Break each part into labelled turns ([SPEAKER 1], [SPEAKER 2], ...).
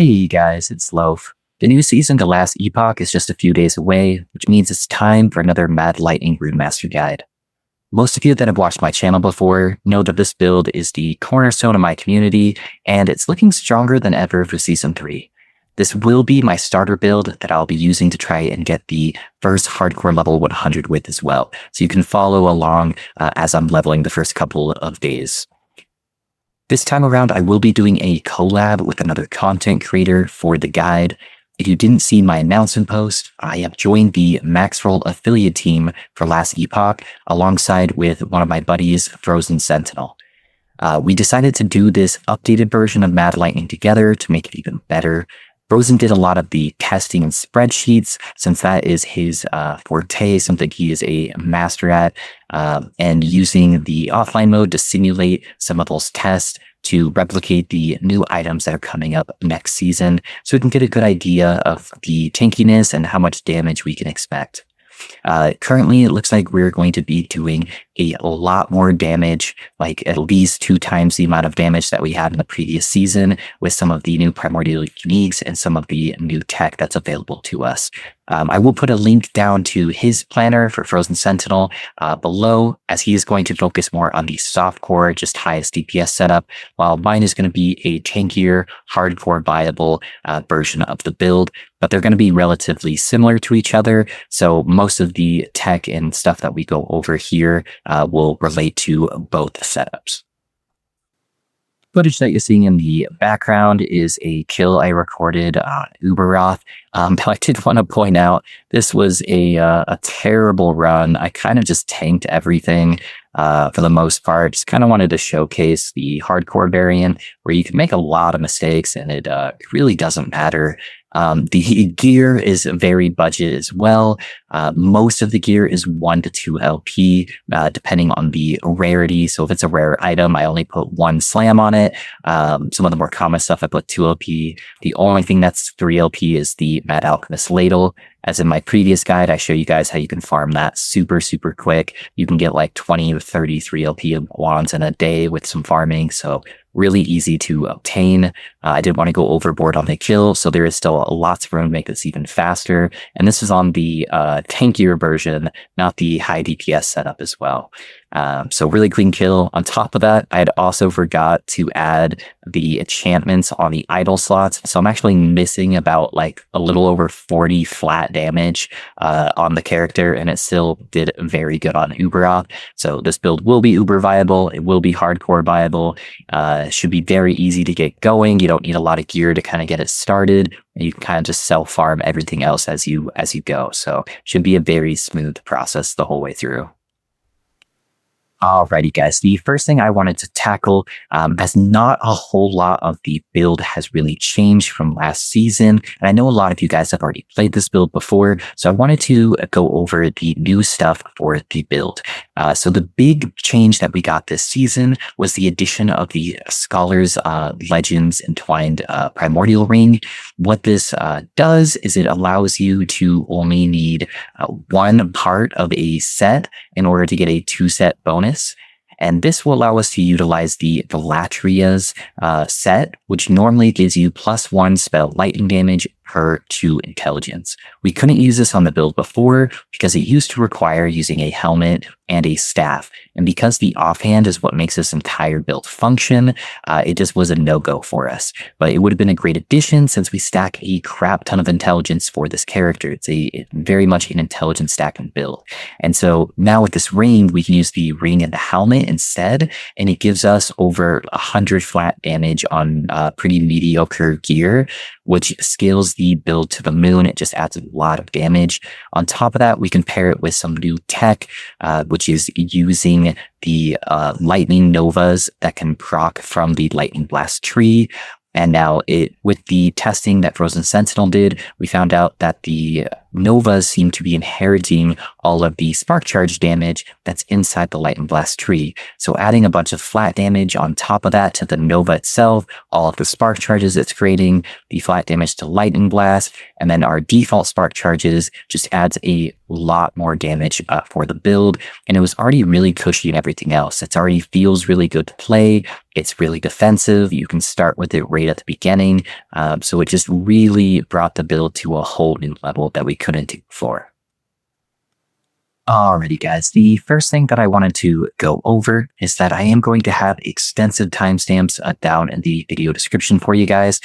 [SPEAKER 1] Hey guys, it's Loaf. The new season to Last Epoch is just a few days away, which means it's time for another Mad Lightning Runemaster guide. Most of you that have watched my channel before know that this build is the cornerstone of my community, and it's looking stronger than ever for Season 3. This will be my starter build that I'll be using to try and get the first hardcore level 100 with as well, so you can follow along as I'm leveling the first couple of days. This time around, I will be doing a collab with another content creator for the guide. If you didn't see my announcement post, I have joined the Maxroll affiliate team for Last Epoch alongside with one of my buddies, Frozen Sentinel. We decided to do this updated version of Mad Lightning together to make it even better. Frozen did a lot of the testing and spreadsheets since that is his forte, something he is a master at, and using the offline mode to simulate some of those tests to replicate the new items that are coming up next season so we can get a good idea of the tankiness and how much damage we can expect. Currently, it looks like we're going to be doing a lot more damage, like at least 2 times the amount of damage that we had in the previous season with some of the new primordial uniques and some of the new tech that's available to us. I will put a link down to his planner for Frozen Sentinel below, as he is going to focus more on the softcore, just highest DPS setup, while mine is going to be a tankier, hardcore viable version of the build. But they're going to be relatively similar to each other, so most of the tech and stuff that we go over here will relate to both setups. Footage that you're seeing in the background is a kill I recorded on Uberoth. But I did want to point out this was a terrible run. I kind of just tanked everything for the most part. Just kind of wanted to showcase the hardcore variant where you can make a lot of mistakes and it really doesn't matter. The gear is very budget as well. Most of the gear is 1 to 2 LP, depending on the rarity. So if it's a rare item, I only put 1 slam on it. Some of the more common stuff, I put 2 LP. The only thing that's 3 LP is the Mad Alchemist Ladle. As in my previous guide, I show you guys how you can farm that super quick. You can get like 20 to 33 LP wands in a day with some farming. So really easy to obtain. I didn't want to go overboard on the kill, so there is still lots of room to make this even faster. And this is on the tankier version, not the high DPS setup as well. So really clean kill. On top of that, I had also forgot to add the enchantments on the idle slots. So I'm actually missing about like a little over 40 flat damage on the character, and it still did very good on Uberoth. So this build will be uber viable. It will be hardcore viable. It should be very easy to get going. You don't need a lot of gear to kind of get it started. And you can kind of just self-farm everything else as you go. So it should be a very smooth process the whole way through. Alrighty guys, the first thing I wanted to tackle, as not a whole lot of the build has really changed from last season, and I know a lot of you guys have already played this build before, so I wanted to go over the new stuff for the build. So the big change that we got this season was the addition of the Scholar's Legends Entwined Primordial Ring. What this does is it allows you to only need 1 part of a set in order to get a 2-set bonus. And this will allow us to utilize the Latria's set, which normally gives you +1 spell lightning damage per 2 intelligence. We couldn't use this on the build before because it used to require using a helmet and a staff. And because the offhand is what makes this entire build function, it just was a no-go for us. But it would have been a great addition since we stack a crap ton of intelligence for this character. It's very much an intelligence stacking build. And so now with this ring, we can use the ring and the helmet instead, and it gives us over 100 flat damage on pretty mediocre gear, which scales the build to the moon. It just adds a lot of damage. On top of that, we can pair it with some new tech, which is using the lightning novas that can proc from the lightning blast tree. And now with the testing that Frozen Sentinel did, we found out that the Novas seem to be inheriting all of the spark charge damage that's inside the Lightning Blast tree. So adding a bunch of flat damage on top of that to the Nova itself, all of the spark charges it's creating, the flat damage to Lightning Blast, and then our default spark charges just adds a lot more damage for the build. And it was already really cushy and everything else. It already feels really good to play. It's really defensive. You can start with it right at the beginning. So it just really brought the build to a whole new level that we couldn't do before. Alrighty guys, the first thing that I wanted to go over is that I am going to have extensive timestamps down in the video description for you guys.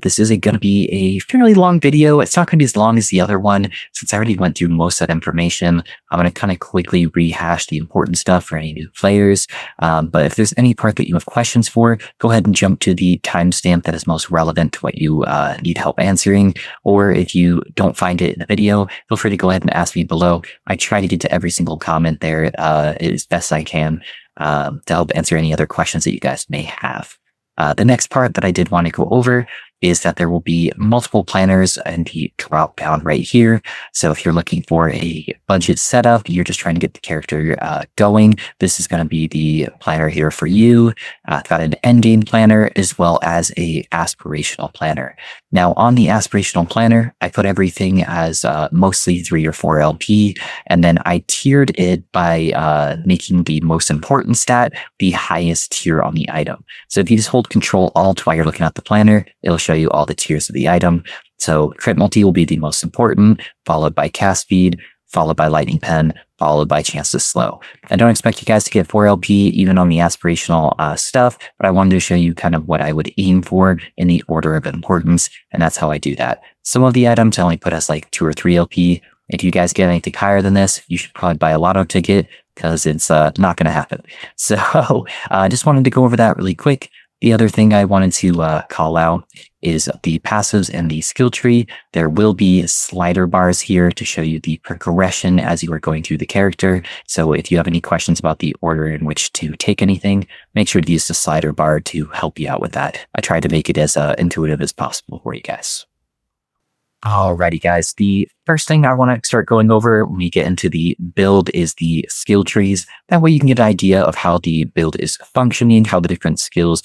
[SPEAKER 1] This is going to be a fairly long video. It's not going to be as long as the other one since I already went through most of that information. I'm going to kind of quickly rehash the important stuff for any new players. But if there's any part that you have questions for, go ahead and jump to the timestamp that is most relevant to what you need help answering. Or if you don't find it in the video, feel free to go ahead and ask me below. I try to get to every single comment there as best I can to help answer any other questions that you guys may have. The next part that I did want to go over is that there will be multiple planners in the drop down right here. So if you're looking for a budget setup, you're just trying to get the character going, this is going to be the planner here for you. I've got an ending planner as well as a aspirational planner. Now on the aspirational planner, I put everything as mostly 3 or 4 LP, and then I tiered it by making the most important stat the highest tier on the item. So if you just hold Control Alt while you're looking at the planner, it'll show you all the tiers of the item. So crit multi will be the most important, followed by cast speed, followed by lightning pen, followed by chance to slow. I don't expect you guys to get 4 LP even on the aspirational stuff, but I wanted to show you kind of what I would aim for in the order of importance, and that's how I do that. Some of the items I only put as like 2 or 3 LP. If you guys get anything higher than this, you should probably buy a lotto ticket because it's not going to happen. So I just wanted to go over that really quick. The other thing I wanted to call out is the passives and the skill tree. There will be slider bars here to show you the progression as you are going through the character. So if you have any questions about the order in which to take anything, make sure to use the slider bar to help you out with that. I tried to make it as intuitive as possible for you guys. Alrighty guys, the first thing I want to start going over when we get into the build is the skill trees. That way you can get an idea of how the build is functioning, how the different skills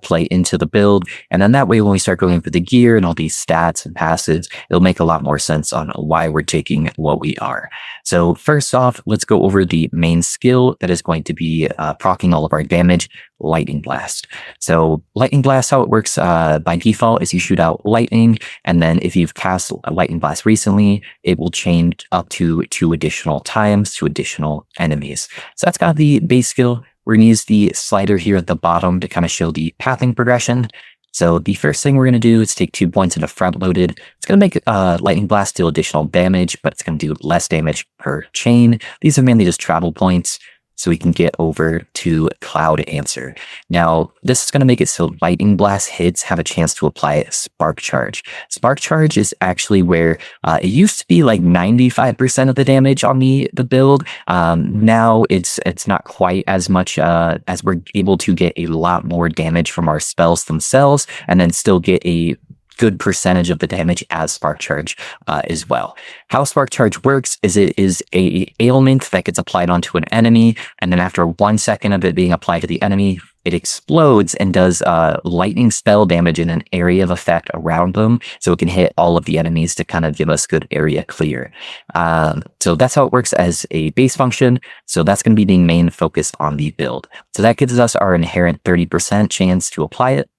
[SPEAKER 1] play into the build. And then that way when we start going for the gear and all these stats and passives, it'll make a lot more sense on why we're taking what we are. So first off, let's go over the main skill that is going to be proccing all of our damage, Lightning Blast. So Lightning Blast, how it works by default is you shoot out lightning, and then if you've cast a Lightning Blast recently, it will chain up to 2 additional times to additional enemies. So that's got the base skill. We're going to use the slider here at the bottom to kind of show the pathing progression. So the first thing we're going to do is take 2 points into front loaded. It's going to make Lightning Blast deal additional damage, but it's going to do less damage per chain. These are mainly just travel points, so we can get over to Cloud Answer. Now, this is going to make it so Lightning Blast hits have a chance to apply Spark Charge. Spark Charge is actually where it used to be like 95% of the damage on the build. Now it's not quite as much as we're able to get a lot more damage from our spells themselves and then still get a good percentage of the damage as Spark Charge as well. How Spark Charge works is it is a ailment that gets applied onto an enemy, and then after 1 second of it being applied to the enemy, it explodes and does lightning spell damage in an area of effect around them, so it can hit all of the enemies to kind of give us good area clear. So that's how it works as a base function. So that's going to be the main focus on the build. So that gives us our inherent 30% chance to apply it.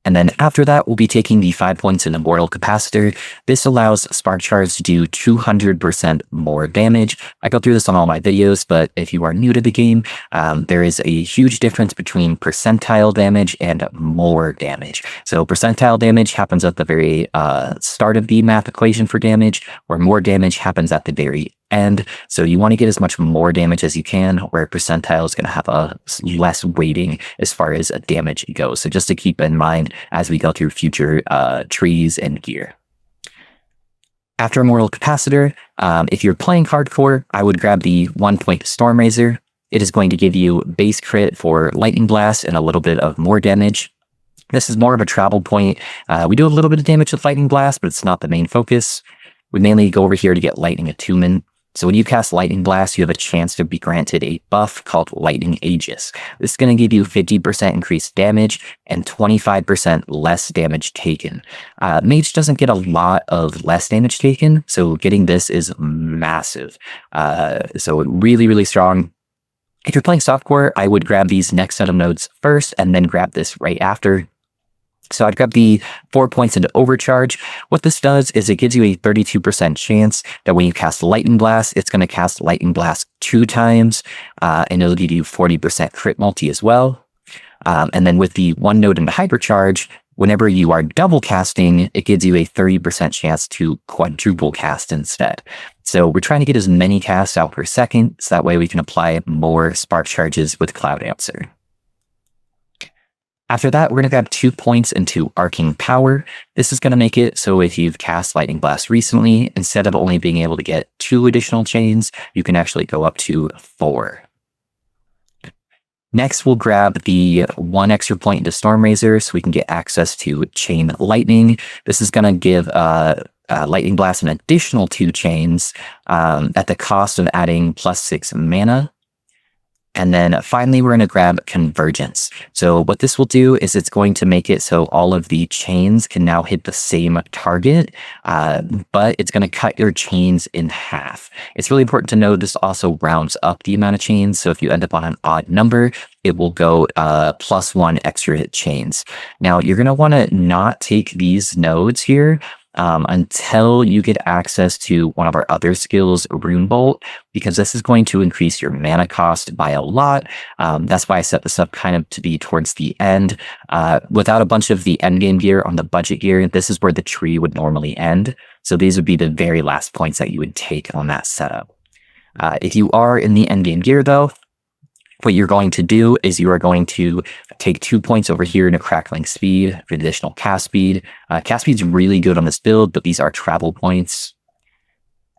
[SPEAKER 1] And then after that, we'll be taking the 5 points in Immortal Capacitor. This allows Spark Charge to do 200% more damage. I go through this on all my videos, but if you are new to the game, there is a huge difference between percentile damage and more damage. So percentile damage happens at the very start of the math equation for damage, where more damage happens at the very end. So you want to get as much more damage as you can, where percentile is going to have a less weighting as far as damage goes. So just to keep in mind as we go through future trees and gear. After Immortal Capacitor, if you're playing hardcore, I would grab the 1 point Storm Razor. It is going to give you base crit for Lightning Blast and a little bit of more damage. This is more of a travel point. We do a little bit of damage with Lightning Blast, but it's not the main focus. We mainly go over here to get lightning attunement. So when you cast Lightning Blast, you have a chance to be granted a buff called Lightning Aegis. This is going to give you 50% increased damage and 25% less damage taken. Mage doesn't get a lot of less damage taken, so getting this is massive. So really, really strong. If you're playing softcore, I would grab these next set of nodes first and then grab this right after. So I'd grab the 4 points into Overcharge. What this does is it gives you a 32% chance that when you cast Lightning Blast, it's going to cast Lightning Blast 2 times, and it'll give you 40% crit multi as well. And then with the 1 node into Hypercharge, whenever you are double casting, it gives you a 30% chance to quadruple cast instead. So we're trying to get as many casts out per second, so that way we can apply more Spark Charges with Cloud Answer. After that, we're going to grab 2 points into Arcane Power. This is going to make it so if you've cast Lightning Blast recently, instead of only being able to get 2 additional chains, you can actually go up to 4. Next, we'll grab the 1 extra point into Storm Razor so we can get access to Chain Lightning. This is going to give Lightning Blast an additional 2 chains at the cost of adding +6 mana. And then finally, we're going to grab Convergence. So what this will do is it's going to make it so all of the chains can now hit the same target, but it's going to cut your chains in half. It's really important to know this also rounds up the amount of chains. So if you end up on an odd number, it will go +1 extra hit chains. Now, you're going to want to not take these nodes here until you get access to one of our other skills, Runebolt, because this is going to increase your mana cost by a lot. That's why I set this up kind of to be towards the end. Without a bunch of the endgame gear on the budget gear, this is where the tree would normally end. So these would be the very last points that you would take on that setup. If you are in the endgame gear though, what you're going to do is you are going to take 2 points over here into Crackling Speed for additional cast speed. Cast speed's really good on this build, but these are travel points.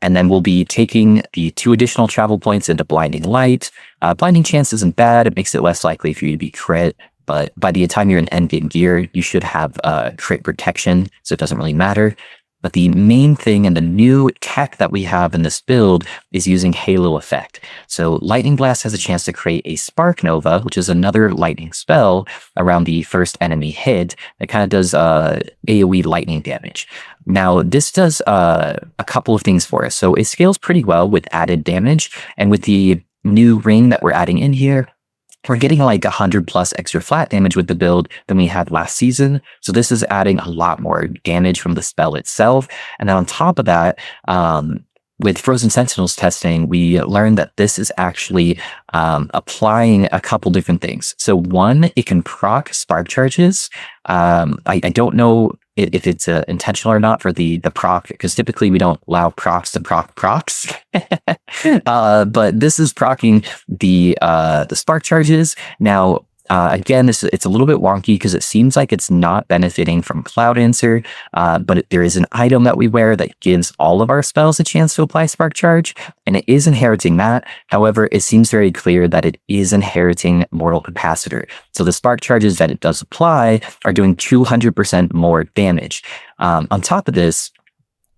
[SPEAKER 1] And then we'll be taking the 2 additional travel points into Blinding Light. Blinding Chance isn't bad. It makes it less likely for you to be crit, but by the time you're in endgame gear, you should have crit protection, so it doesn't really matter. But the main thing and the new tech that we have in this build is using Halo Effect. So Lightning Blast has a chance to create a Spark Nova, which is another lightning spell around the first enemy hit that kind of does AoE lightning damage. Now, this does a couple of things for us. So it scales pretty well with added damage, and with the new ring that we're adding in here, we're getting like 100+ extra flat damage with the build than we had last season. So this is adding a lot more damage from the spell itself. And then on top of that, with Frozen Sentinels testing, we learned that this is actually applying a couple different things. So one, it can proc Spark Charges. I don't know if it's intentional or not for the proc, because typically we don't allow procs to procs. But this is procking the Spark Charges. Now, again, it's a little bit wonky because it seems like it's not benefiting from Cloud Answer, but there is an item that we wear that gives all of our spells a chance to apply Spark Charge, and it is inheriting that. However, it seems very clear that it is inheriting Mortal Capacitor. So the Spark Charges that it does apply are doing 200% more damage. On top of this,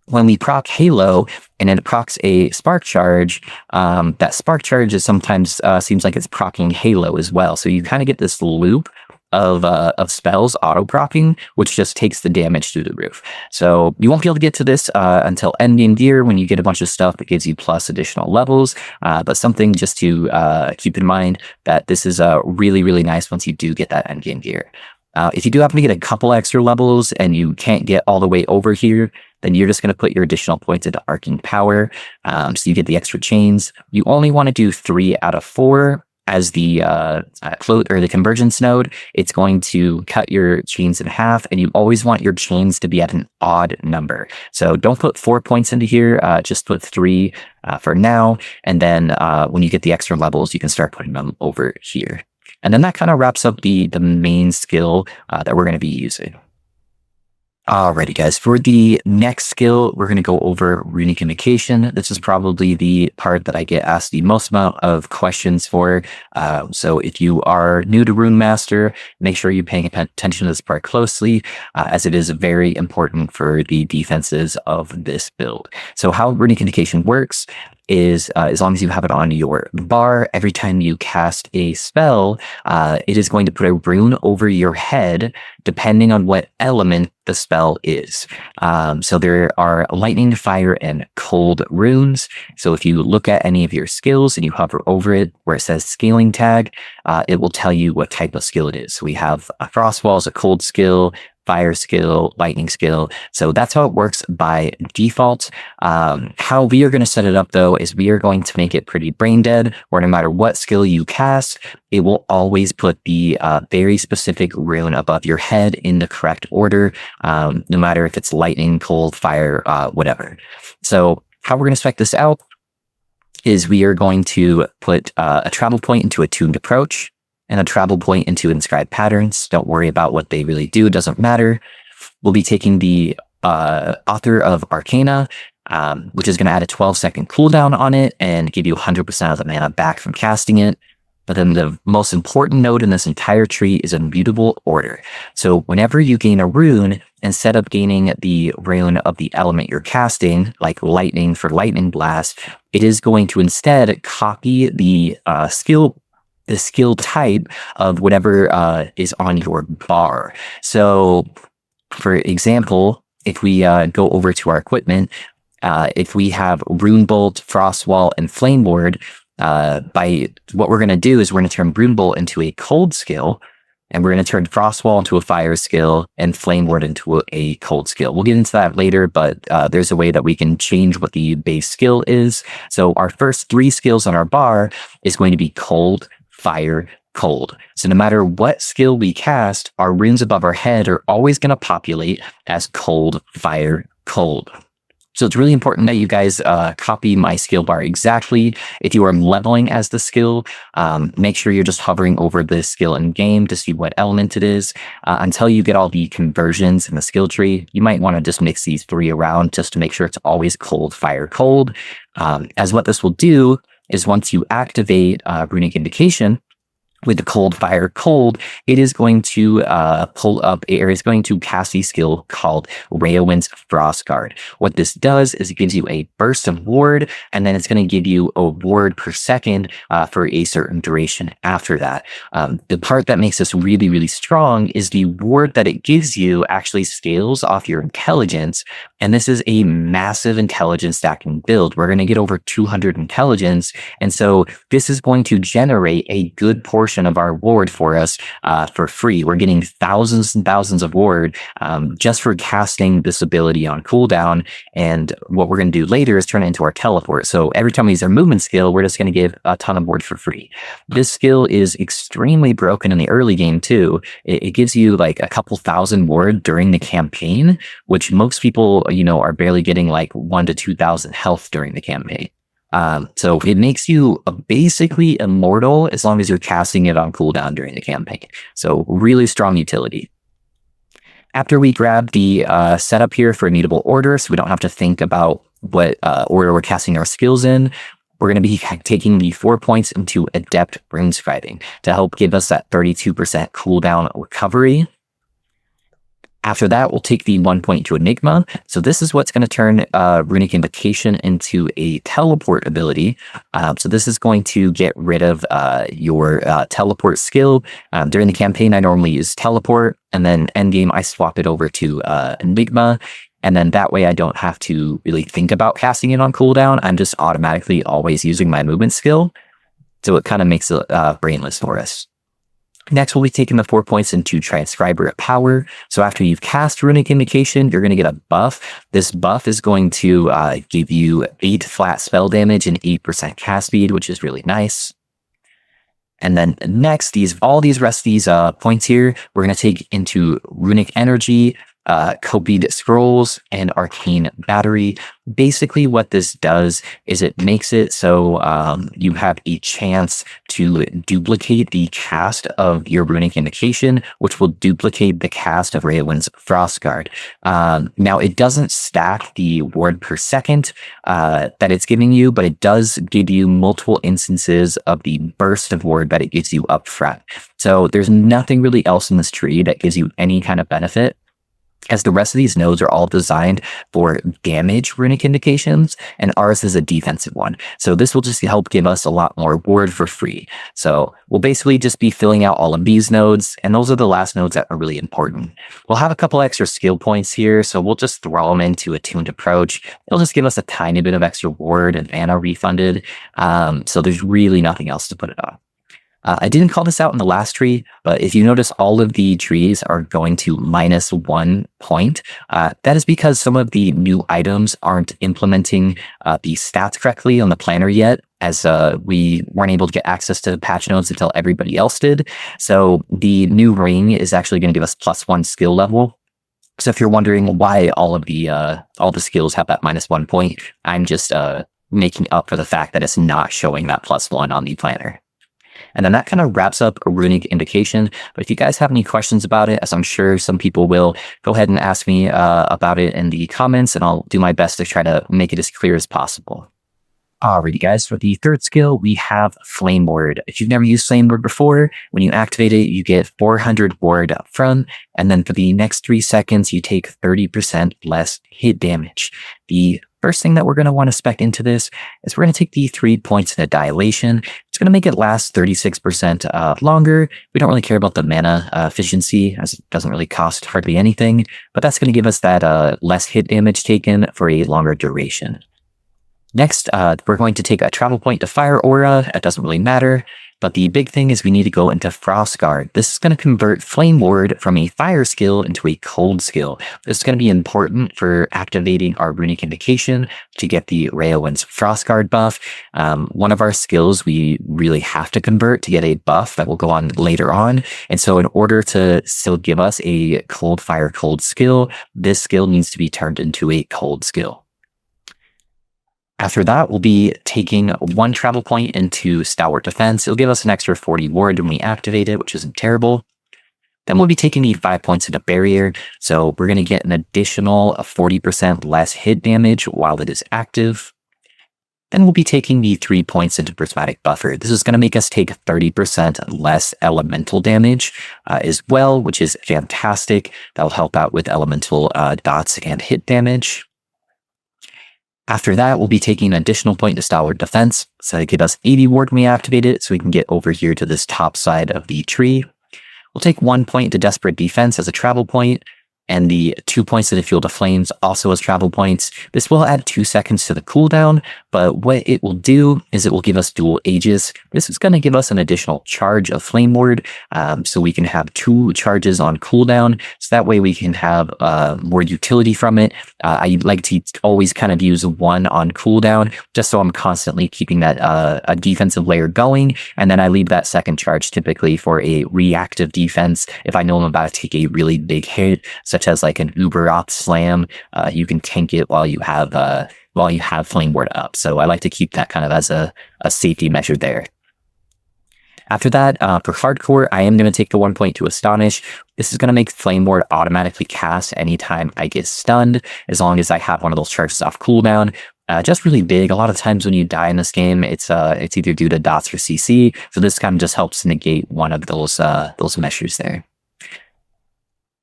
[SPEAKER 1] when we proc Halo and it procs a Spark Charge, that Spark Charge is sometimes seems like it's proccing Halo as well. So you kind of get this loop of spells auto-proccing, which just takes the damage through the roof. So you won't be able to get to this until endgame gear when you get a bunch of stuff that gives you plus additional levels. But something just to keep in mind that this is really, really nice once you do get that endgame gear. If you do happen to get a couple extra levels and you can't get all the way over here, then you're just going to put your additional points into Arcane Power. So you get the extra chains. You only want to do 3 out of 4 as the the Convergence node. It's going to cut your chains in half, and you always want your chains to be at an odd number. So don't put 4 points into here. Just put 3 for now. And then when you get the extra levels, you can start putting them over here. And then that kind of wraps up the main skill that we're going to be using. Alrighty, guys. For the next skill, we're going to go over Runic Invocation. This is probably the part that I get asked the most amount of questions for. So if you are new to Runemaster, make sure you're paying attention to this part closely, as it is very important for the defenses of this build. So how Runic Invocation works is as long as you have it on your bar, every time you cast a spell, it is going to put a rune over your head, depending on what element the spell is. So there are lightning, fire, and cold runes. So if you look at any of your skills and you hover over it where it says scaling tag, it will tell you what type of skill it is. So we have a frost wall as a cold skill, fire skill, lightning skill. So that's how it works by default. How we are going to set it up, though, is we are going to make it pretty brain dead, where no matter what skill you cast, it will always put the very specific rune above your head in the correct order, no matter if it's lightning, cold, fire, whatever. So how we're going to spec this out is we are going to put a travel point into Attuned Approach, and a travel point into Inscribed Patterns. Don't worry about what they really do. It doesn't matter. We'll be taking the Author of Arcana, which is going to add a 12-second cooldown on it and give you 100% of the mana back from casting it. But then the most important node in this entire tree is Immutable Order. So whenever you gain a rune, instead of gaining the rune of the element you're casting, like Lightning for Lightning Blast, it is going to instead copy the skill type of whatever is on your bar. So, for example, if we go over to our equipment, if we have Runebolt, Frostwall, and Flame Ward, by what we're going to do is we're going to turn Runebolt into a cold skill, and we're going to turn Frostwall into a fire skill, and Flame Ward into a cold skill. We'll get into that later, but there's a way that we can change what the base skill is. So our first 3 skills on our bar is going to be cold, fire, cold. So no matter what skill we cast, our runes above our head are always going to populate as cold, fire, cold. So it's really important that you guys copy my skill bar exactly. If you are leveling as the skill, make sure you're just hovering over this skill in game to see what element it is. Until you get all the conversions in the skill tree, you might want to just mix these 3 around just to make sure it's always cold, fire, cold. As what this will do is once you activate Runic Invocation with the cold, fire, cold, it is going to pull up, or is going to cast a skill called Raowind's Frost Guard. What this does is it gives you a burst of ward, and then it's going to give you a ward per second for a certain duration after that. The part that makes this really, really strong is the ward that it gives you actually scales off your intelligence, and this is a massive intelligence stacking build. We're going to get over 200 intelligence, and so this is going to generate a good portion of our ward for us for free. We're getting thousands and thousands of ward just for casting this ability on cooldown, and what we're going to do later is turn it into our teleport. So every time we use our movement skill, we're just going to give a ton of ward for free. This skill is extremely broken in the early game too. It gives you like a couple thousand ward during the campaign, which most people, you know, are barely getting like 1,000 to 2,000 health during the campaign. So it makes you basically immortal as long as you're casting it on cooldown during the campaign. So really strong utility. After we grab the setup here for Immutable Order, so we don't have to think about what order we're casting our skills in, we're going to be taking the 4 points into Adept Runescribing to help give us that 32% cooldown recovery. After that, we'll take the 1 point to Enigma. So this is what's going to turn Runic Invocation into a teleport ability. So this is going to get rid of your teleport skill. During the campaign, I normally use teleport, and then endgame, I swap it over to Enigma. And then that way I don't have to really think about casting it on cooldown. I'm just automatically always using my movement skill. So it kind of makes it brainless for us. Next, we'll be taking the 4 points into Transcriber at Power. So after you've cast Runic Invocation, you're going to get a buff. This buff is going to give you 8 flat spell damage and 8% cast speed, which is really nice. And then next, all these rest of these points here, we're going to take into Runic Energy. copied scrolls, and arcane battery. Basically, what this does is it makes it so you have a chance to duplicate the cast of your Runic Invocation, which will duplicate the cast of Raywind's Frostguard. Now, it doesn't stack the ward per second that it's giving you, but it does give you multiple instances of the burst of ward that it gives you up front. So there's nothing really else in this tree that gives you any kind of benefit, as the rest of these nodes are all designed for damage Runic Invocations, and ours is a defensive one. So this will just help give us a lot more ward for free. So we'll basically just be filling out all of these nodes, and those are the last nodes that are really important. We'll have a couple extra skill points here, so we'll just throw them into Attuned Approach. It'll just give us a tiny bit of extra ward and mana refunded. So there's really nothing else to put it on. I didn't call this out in the last tree, but if you notice, all of the trees are going to -1 point. That is because some of the new items aren't implementing the stats correctly on the planner yet, as we weren't able to get access to patch notes until everybody else did. So the new ring is actually going to give us +1 skill level. So if you're wondering why all the skills have that -1 point, I'm just making up for the fact that it's not showing that +1 on the planner. And then that kind of wraps up a Runic Invocation. But if you guys have any questions about it, as I'm sure some people will, go ahead and ask me about it in the comments, and I'll do my best to try to make it as clear as possible. Alrighty guys, for the third skill, we have Flame Ward. If you've never used Flame Ward before, when you activate it, you get 400 ward up front, and then for the next 3 seconds, you take 30% less hit damage. The first thing that we're going to want to spec into this is we're going to take the 3 points in a dilation. It's going to make it last 36% longer. We don't really care about the mana efficiency, as it doesn't really cost hardly anything, but that's going to give us that less hit damage taken for a longer duration. Next, we're going to take a travel point to Fire Aura. It doesn't really matter, but the big thing is we need to go into Frostguard. This is going to convert Flame Ward from a fire skill into a cold skill. This is going to be important for activating our Runic Invocation to get the Raywind's Frostguard buff. One of our skills we really have to convert to get a buff that will go on later on. And so in order to still give us a cold fire cold skill, this skill needs to be turned into a cold skill. After that, we'll be taking 1 travel point into Stalwart Defense. It'll give us an extra 40 ward when we activate it, which isn't terrible. Then we'll be taking the 5 points into Barrier. So we're going to get an additional 40% less hit damage while it is active. Then we'll be taking the 3 points into Prismatic Buffer. This is going to make us take 30% less elemental damage as well, which is fantastic. That'll help out with elemental dots and hit damage. After that, we'll be taking an additional point to Stalwart Defense, so it gives us 80 ward when we activate it, so we can get over here to this top side of the tree. We'll take 1 point to Desperate Defense as a travel point, and the 2 points to the Field of Flames also as travel points. This will add 2 seconds to the cooldown, but what it will do is it will give us dual Aegis. This is going to give us an additional charge of Flame Ward, so we can have 2 charges on cooldown, so that way we can have more utility from it. I like to always kind of use 1 on cooldown, just so I'm constantly keeping that a defensive layer going, and then I leave that second charge typically for a reactive defense if I know I'm about to take a really big hit, such as like an Uber Opt Slam. You can tank it while you have Flame Ward up. So I like to keep that kind of as a safety measure there. After that, for Hardcore, I am going to take the 1 point to Astonish. This is going to make Flame Ward automatically cast anytime I get stunned, as long as I have one of those charges off cooldown. Just really big. A lot of times when you die in this game, it's either due to dots or CC. So this kind of just helps negate one of those measures there.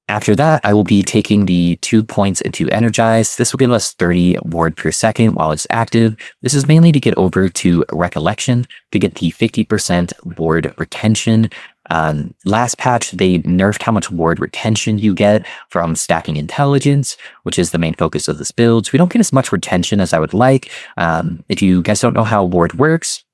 [SPEAKER 1] After that, I will be taking the 2 points into Energize. This will give us 30 ward per second while it's active. This is mainly to get over to Recollection to get the 50% ward retention. Last patch, they nerfed how much ward retention you get from stacking Intelligence, which is the main focus of this build. So we don't get as much retention as I would like. If you guys don't know how ward works,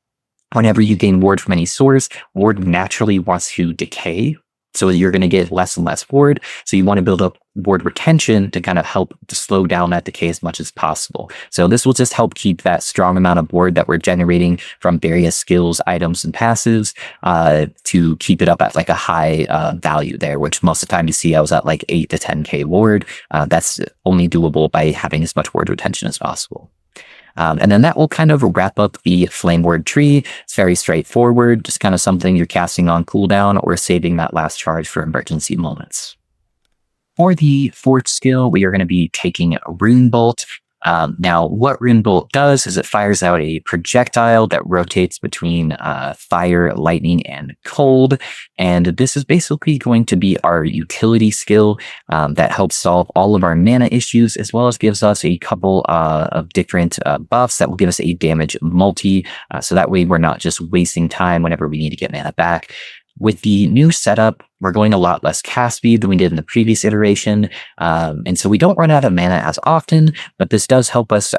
[SPEAKER 1] whenever you gain ward from any source, ward naturally wants to decay So you're going to get less and less ward. So you want to build up ward retention to kind of help to slow down that decay as much as possible. So this will just help keep that strong amount of ward that we're generating from various skills, items, and passives to keep it up at like a high value there, which most of the time you see I was at like 8 to 10k ward. That's only doable by having as much ward retention as possible. And then that will kind of wrap up the flame ward tree. It's very straightforward, just kind of something you're casting on cooldown or saving that last charge for emergency moments. For the fourth skill, we are going to be taking Runebolt. Now, what Runebolt does is it fires out a projectile that rotates between fire, lightning, and cold. And this is basically going to be our utility skill that helps solve all of our mana issues, as well as gives us a couple of different buffs that will give us a damage multi. So that way we're not just wasting time whenever we need to get mana back. With the new setup, we're going a lot less cast speed than we did in the previous iteration. And so we don't run out of mana as often, but this does help us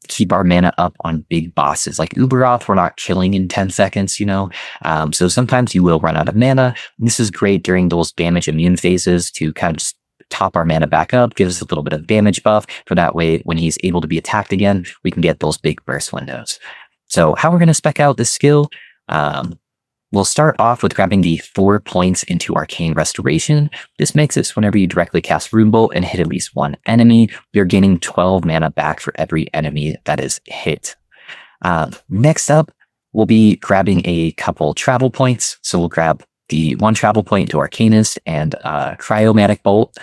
[SPEAKER 1] keep our mana up on big bosses. Like Uberoth, we're not killing in 10 seconds, you know? So sometimes you will run out of mana. This is great during those damage immune phases to kind of just top our mana back up, give us a little bit of damage buff, for that way when he's able to be attacked again, we can get those big burst windows. So how we're going to spec out this skill, we'll start off with grabbing the 4 points into Arcane Restoration. This makes it so whenever you directly cast Runebolt and hit at least one enemy, you're gaining 12 mana back for every enemy that is hit. Next up, we'll be grabbing a couple travel points. So we'll grab the 1 travel point to Arcanist and Cryomatic Bolt.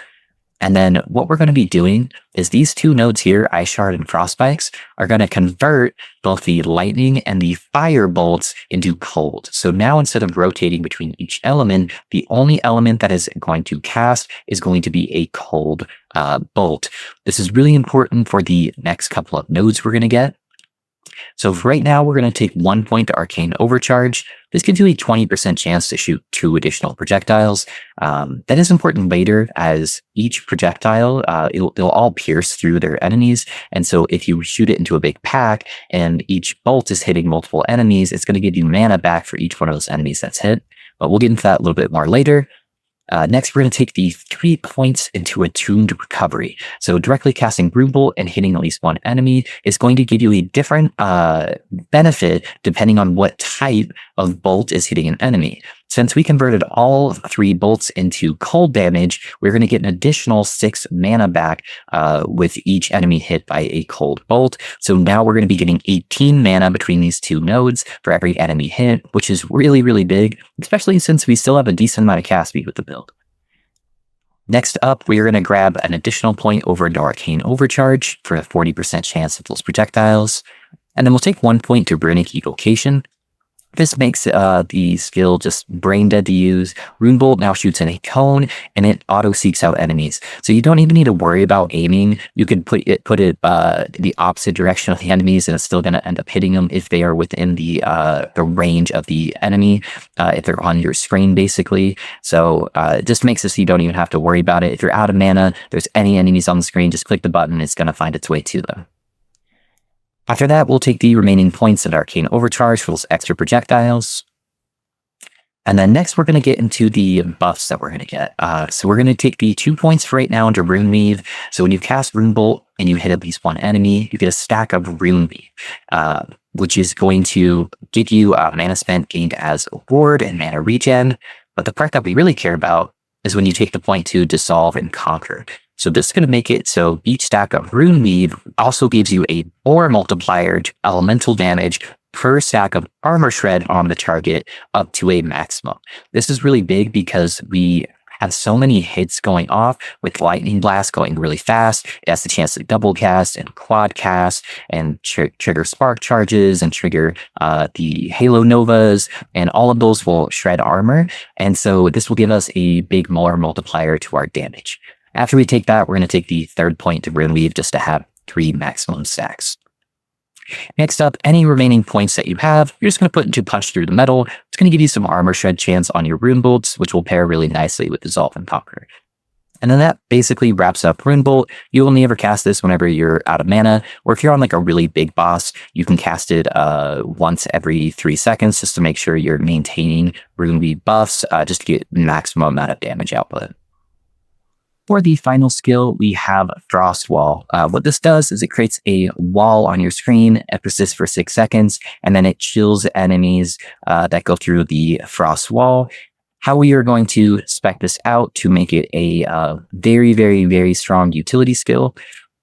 [SPEAKER 1] And then what we're going to be doing is these 2 nodes here, Ice Shard and Frostspikes, are going to convert both the lightning and the fire bolts into cold. So now instead of rotating between each element, the only element that is going to cast is going to be a cold bolt. This is really important for the next couple of nodes we're going to get. So for right now, we're going to take 1 point to Arcane Overcharge. This gives you a 20% chance to shoot 2 additional projectiles. That is important later, as each projectile, they'll all pierce through their enemies. And so if you shoot it into a big pack and each bolt is hitting multiple enemies, it's going to give you mana back for each one of those enemies that's hit. But we'll get into that a little bit more later. Next, we're going to take the 3 points into Attuned Recovery. So directly casting Runebolt and hitting at least one enemy is going to give you a different benefit depending on what type of bolt is hitting an enemy. Since we converted all 3 bolts into cold damage, we're going to get an additional 6 mana back with each enemy hit by a cold bolt. So now we're going to be getting 18 mana between these 2 nodes for every enemy hit, which is really, really big, especially since we still have a decent amount of cast speed with the build. Next up, we're going to grab an additional point over into Arcane Overcharge for a 40% chance of those projectiles. And then we'll take 1 point to Runic Invocation. This makes the skill just brain dead to use. Runebolt now shoots in a cone, and it auto-seeks out enemies. So you don't even need to worry about aiming. You can put it the opposite direction of the enemies, and it's still going to end up hitting them if they are within the range of the enemy, if they're on your screen, basically. So it just makes it so you don't even have to worry about it. If you're out of mana, there's any enemies on the screen, just click the button, it's going to find its way to them. After that, we'll take the remaining points at Arcane Overcharge for those extra projectiles. And then next, we're going to get into the buffs that we're going to get. So we're going to take the 2 points for right now into Rune Weave. So when you cast Runebolt and you hit at least one enemy, you get a stack of Rune Weave, which is going to give you mana spent gained as a ward and mana regen. But the part that we really care about is when you take the point to Dissolve and Conquer. So this is going to make it so each stack of Rune Weave also gives you a 4 multiplier to elemental damage per stack of Armor Shred on the target up to a maximum. This is really big because we have so many hits going off with Lightning Blast going really fast. It has the chance to double cast and quad cast and trigger spark charges and trigger the Halo Novas, and all of those will shred armor. And so this will give us a big more multiplier to our damage. After we take that, we're going to take the 3rd point to Rune Weave just to have 3 maximum stacks. Next up, any remaining points that you have, you're just going to put into Punch Through the Metal. It's going to give you some armor shred chance on your Rune Bolts, which will pair really nicely with Dissolve and Conquer. And then that basically wraps up Runebolt. You only ever cast this whenever you're out of mana, or if you're on like a really big boss, you can cast it once every 3 seconds just to make sure you're maintaining rune buffs, just to get maximum amount of damage output. For the final skill, we have Frost Wall. What this does is it creates a wall on your screen, it persists for 6 seconds, and then it chills enemies that go through the Frost Wall. How we are going to spec this out to make it a very, very, very strong utility skill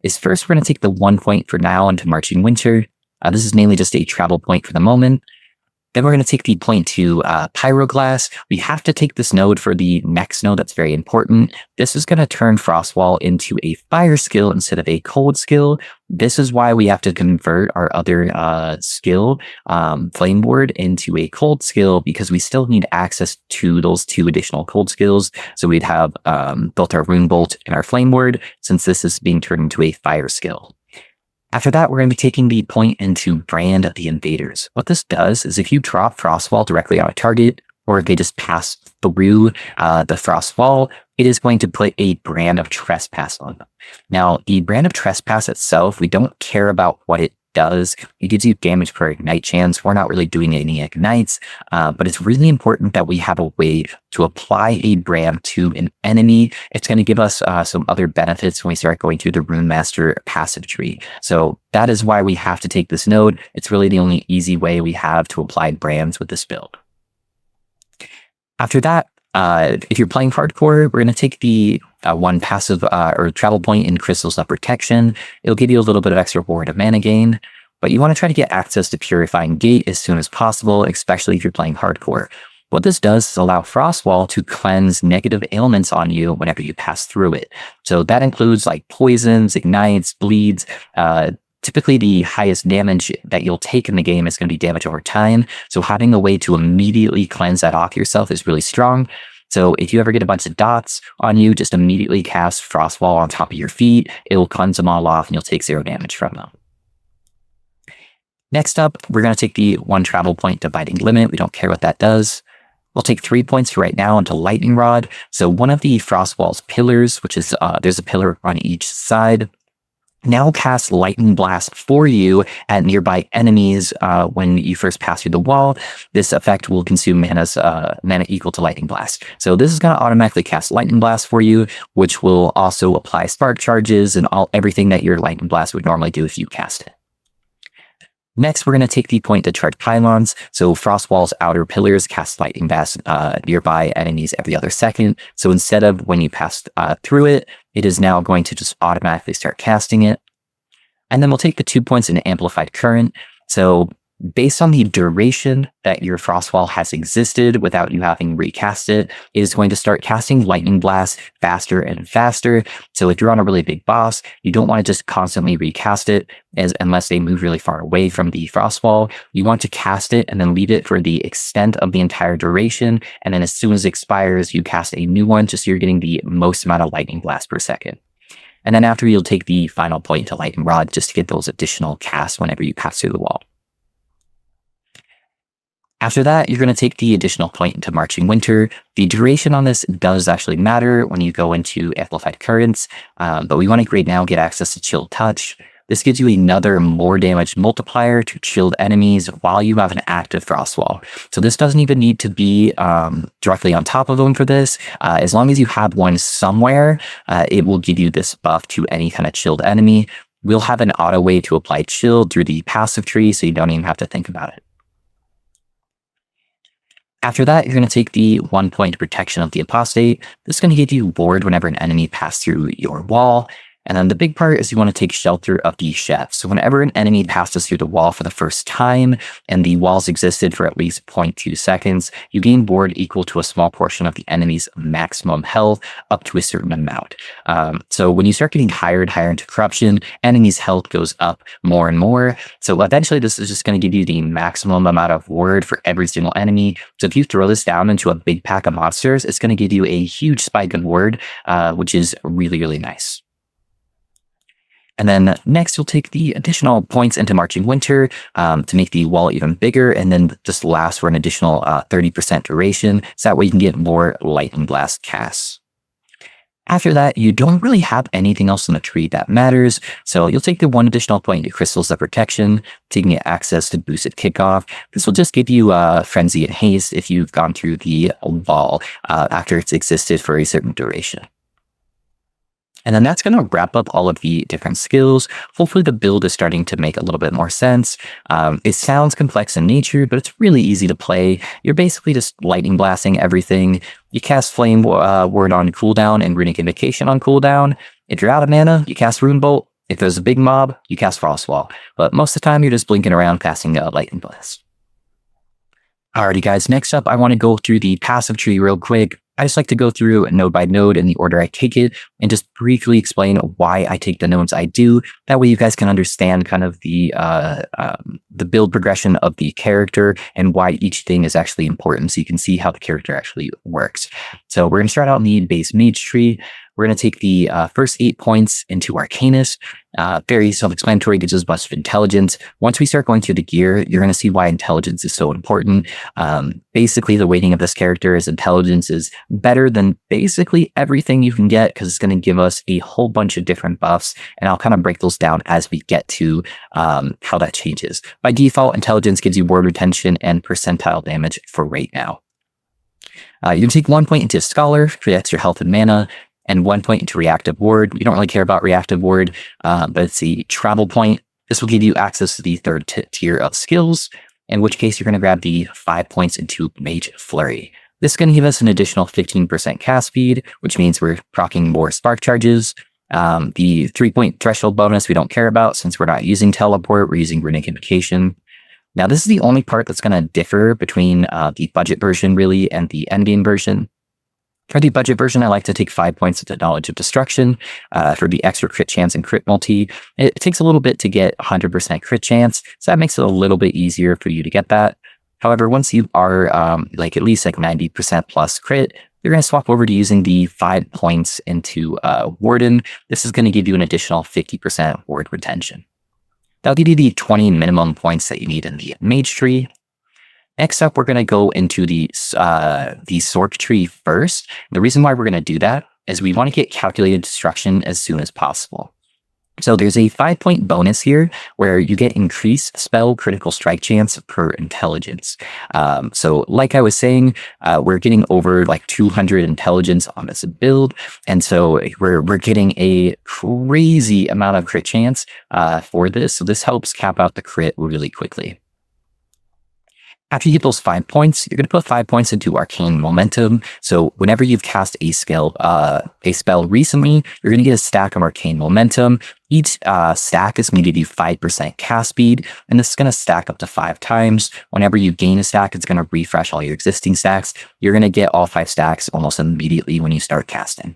[SPEAKER 1] is first we're going to take the 1 point for now into Marching Winter. This is mainly just a travel point for the moment. Then we're going to take the point to Pyroglass. We have to take this node for the next node. That's very important. This is going to turn Frostwall into a fire skill instead of a cold skill. This is why we have to convert our other skill, Flame Ward, into a cold skill, because we still need access to those 2 additional cold skills. So we'd have both our Runebolt and our Flame Ward, since this is being turned into a fire skill. After that, we're going to be taking the point into Brand the Invaders. What this does is if you drop Frostwall directly on a target, or if they just pass through the Frostwall, it is going to put a Brand of Trespass on them. Now, the Brand of Trespass itself, we don't care about what it does. It gives you damage per ignite chance. We're not really doing any ignites, but it's really important that we have a way to apply a brand to an enemy. It's going to give us some other benefits when we start going through the Runemaster passive tree. So that is why we have to take this node. It's really the only easy way we have to apply brands with this build. After that, if you're playing hardcore, we're going to take the 1 passive or travel point in Crystals of Protection. It'll give you a little bit of extra ward of mana gain, but you want to try to get access to Purifying Gate as soon as possible, especially if you're playing hardcore. What this does is allow Frostwall to cleanse negative ailments on you whenever you pass through it. So that includes like poisons, ignites, bleeds. Typically, the highest damage that you'll take in the game is going to be damage over time. So having a way to immediately cleanse that off yourself is really strong. So if you ever get a bunch of dots on you, just immediately cast Frostwall on top of your feet. It will cleanse them all off and you'll take 0 damage from them. Next up, we're going to take the 1 travel point to Biting Limit. We don't care what that does. We'll take 3 points right now into Lightning Rod. So one of the Frostwall's pillars, which is there's a pillar on each side, now cast Lightning Blast for you at nearby enemies when you first pass through the wall. This effect will consume mana equal to Lightning Blast. So this is going to automatically cast Lightning Blast for you, which will also apply spark charges and everything that your Lightning Blast would normally do if you cast it. Next, we're going to take the point to Charge Pylons. So Frostwall's outer pillars cast Lightning Blast nearby enemies every other second. So instead of when you pass through it, it is now going to just automatically start casting it. And then we'll take the 2 points in Amplified Current. So based on the duration that your Frostwall has existed without you having recast it, it is going to start casting Lightning Blast faster and faster. So if you're on a really big boss, you don't want to just constantly recast it unless they move really far away from the Frostwall. You want to cast it and then leave it for the extent of the entire duration. And then as soon as it expires, you cast a new one just so you're getting the most amount of Lightning Blast per second. And then after, you'll take the final point to Lightning Rod just to get those additional casts whenever you pass through the wall. After that, you're going to take the additional point into Marching Winter. The duration on this does actually matter when you go into Amplified Currents, but we want to right now get access to Chilled Touch. This gives you another more damage multiplier to chilled enemies while you have an active Frostwall. So this doesn't even need to be directly on top of them for this. As long as you have one somewhere, it will give you this buff to any kind of chilled enemy. We'll have an auto way to apply chill through the passive tree, so you don't even have to think about it. After that, you're going to take the 1 point Protection of the Apostate. This is going to give you ward whenever an enemy passes through your wall. And then the big part is you want to take Shelter of the Chef. So whenever an enemy passes through the wall for the first time, and the walls existed for at least 0.2 seconds, you gain ward equal to a small portion of the enemy's maximum health up to a certain amount. So when you start getting higher and higher into Corruption, enemies' health goes up more and more. So eventually this is just going to give you the maximum amount of ward for every single enemy. So if you throw this down into a big pack of monsters, it's going to give you a huge spike in ward, which is really, really nice. And then next, you'll take the additional points into Marching Winter to make the wall even bigger, and then just last for an additional 30% duration, so that way you can get more Lightning Blast casts. After that, you don't really have anything else in the tree that matters, so you'll take the 1 additional point into Crystals of Protection, taking it access to boosted kickoff. This will just give you Frenzy and Haste if you've gone through the wall after it's existed for a certain duration. And then that's going to wrap up all of the different skills. Hopefully the build is starting to make a little bit more sense. It sounds complex in nature, but it's really easy to play. You're basically just lightning blasting everything. You cast Flame Ward on cooldown and Runic Invocation on cooldown. If you're out of mana, you cast Runebolt. If there's a big mob, you cast Frostwall. But most of the time, you're just blinking around casting Lightning Blast. Alrighty guys, next up I want to go through the passive tree real quick. I just like to go through node by node in the order I take it and just briefly explain why I take the nodes I do. That way you guys can understand kind of the build progression of the character and why each thing is actually important so you can see how the character actually works. So we're going to start out in the base mage tree. We're going to take the first 8 points into Arcanist. Very self-explanatory, gives us a bunch of intelligence. Once we start going through the gear, you're going to see why intelligence is so important. Basically, the weighting of this character is intelligence is better than basically everything you can get because it's going to give us a whole bunch of different buffs. And I'll kind of break those down as we get to how that changes. By default, intelligence gives you ward retention and percentile damage for right now. You can take 1 point into Scholar for extra health and mana, and 1 point into Reactive Ward. We don't really care about Reactive Ward, but it's the travel point. This will give you access to the third tier of skills, in which case you're going to grab the 5 points into Mage Flurry. This is going to give us an additional 15% cast speed, which means we're proccing more spark charges. The 3-point threshold bonus we don't care about since we're not using teleport, we're using Runic Invocation. Now this is the only part that's going to differ between the budget version really and the endgame version. For the budget version, I like to take 5 points into Knowledge of Destruction for the extra crit chance and crit multi. It takes a little bit to get 100% crit chance, so that makes it a little bit easier for you to get that. However, once you are at least 90% plus crit, you're going to swap over to using the 5 points into Warden. This is going to give you an additional 50% ward retention. That'll give you the 20 minimum points that you need in the mage tree. Next up, we're going to go into the Sork tree first. The reason why we're going to do that is we want to get calculated destruction as soon as possible. So there's a 5-point bonus here where you get increased spell critical strike chance per intelligence. So like I was saying, we're getting over 200 intelligence on this build. And so we're getting a crazy amount of crit chance for this. So this helps cap out the crit really quickly. After you get those 5 points, you're going to put 5 points into Arcane Momentum. So whenever you've cast a spell recently, you're going to get a stack of Arcane Momentum. Each stack is going to give you 5% cast speed, and this is going to stack up to 5 times. Whenever you gain a stack, it's going to refresh all your existing stacks. You're going to get all 5 stacks almost immediately when you start casting.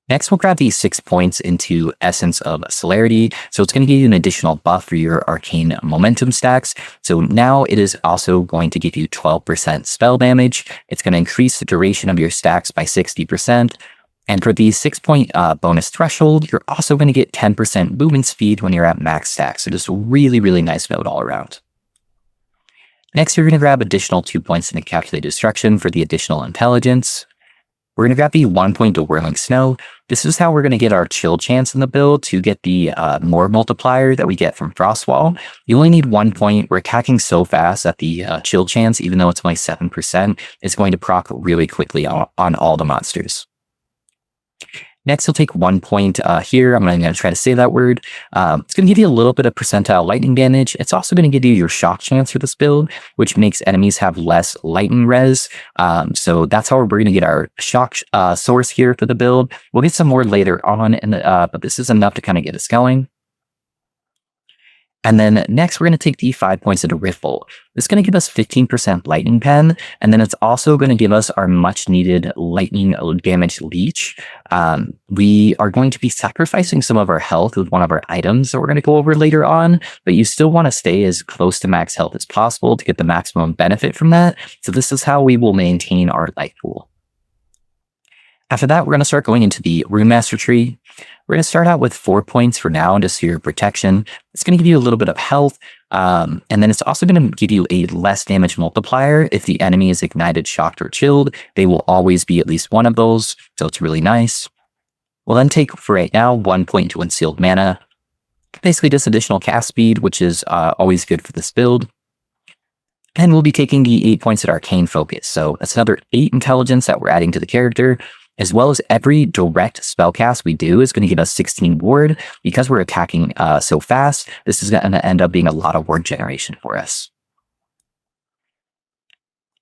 [SPEAKER 1] Next, we'll grab these 6 points into Essence of Celerity. So it's going to give you an additional buff for your Arcane Momentum stacks. So now it is also going to give you 12% spell damage. It's going to increase the duration of your stacks by 60%. And for the 6-point bonus threshold, you're also going to get 10% movement speed when you're at max stacks. So just a really, really nice node all around. Next, you're going to grab additional 2 points into Calculated Destruction for the additional intelligence. We're going to grab the 1 point to Whirling Snow. This is how we're going to get our chill chance in the build to get the more multiplier that we get from Frostwall. You only need 1 point. We're attacking so fast that the chill chance, even though it's only 7%, is going to proc really quickly on all the monsters. Next, you'll take 1 point here. I'm going to try to say that word. It's going to give you a little bit of percentile lightning damage. It's also going to give you your shock chance for this build, which makes enemies have less lightning res. So that's how we're going to get our shock source here for the build. We'll get some more later on, but this is enough to kind of get us going. And then next, we're going to take the 5 points into Riftbolt. This is going to give us 15% Lightning Pen, and then it's also going to give us our much-needed Lightning Damage Leech. We are going to be sacrificing some of our health with one of our items that we're going to go over later on, but you still want to stay as close to max health as possible to get the maximum benefit from that. So this is how we will maintain our life pool. After that, we're going to start going into the Runemaster tree. We're going to start out with 4 points for now into Sphere of Protection. It's going to give you a little bit of health, and then it's also going to give you a less damage multiplier if the enemy is ignited, shocked, or chilled. They will always be at least one of those, so it's really nice. We'll then take, for right now, 1 point into Unsealed Mana. Basically just additional cast speed, which is always good for this build. And we'll be taking the 8 points at Arcane Focus, so that's another 8 intelligence that we're adding to the character. As well as every direct spellcast we do is going to give us 16 ward. Because we're attacking so fast, this is going to end up being a lot of ward generation for us.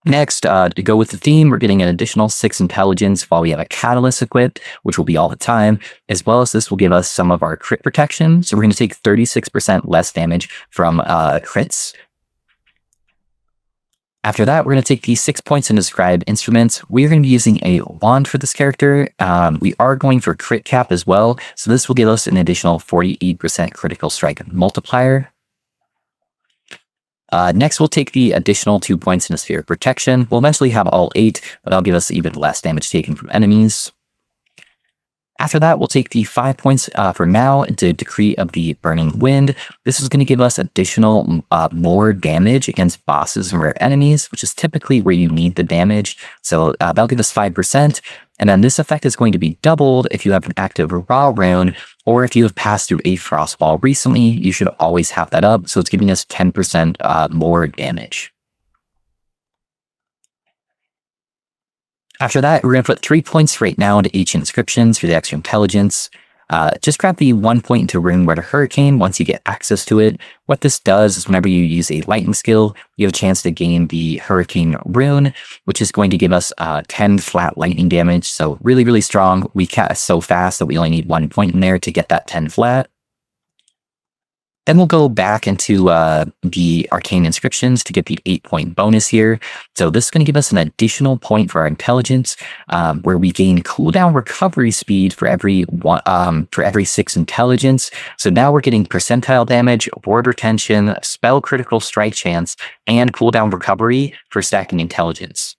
[SPEAKER 1] Next, to go with the theme, we're getting an additional 6 intelligence while we have a catalyst equipped, which will be all the time, as well as this will give us some of our crit protection. So we're going to take 36% less damage from crits. After that, we're going to take these 6 points into Scribe Instruments. We're going to be using a wand for this character. We are going for crit cap as well, so this will give us an additional 48% critical strike multiplier. Next, we'll take the additional 2 points into Sphere of Protection. We'll eventually have all 8, but that'll give us even less damage taken from enemies. After that, we'll take the 5 points for now into Decree of the Burning Wind. This is going to give us additional more damage against bosses and rare enemies, which is typically where you need the damage. So that'll give us 5%. And then this effect is going to be doubled if you have an active Raw Rune, or if you have passed through a Frostball recently, you should always have that up. So it's giving us 10% more damage. After that, we're going to put 3 points right now into Ancient Inscriptions for the extra intelligence. Just grab the 1 point into Rune Weather Hurricane once you get access to it. What this does is whenever you use a lightning skill, you have a chance to gain the Hurricane Rune, which is going to give us 10 flat lightning damage. So really, really strong. We cast so fast that we only need 1 point in there to get that 10 flat. Then we'll go back into the Arcane Inscriptions to get the 8-point bonus here. So this is going to give us an additional point for our intelligence, where we gain cooldown recovery speed for every 6 intelligence. So now we're getting percentile damage, ward retention, spell critical strike chance, and cooldown recovery for stacking intelligence.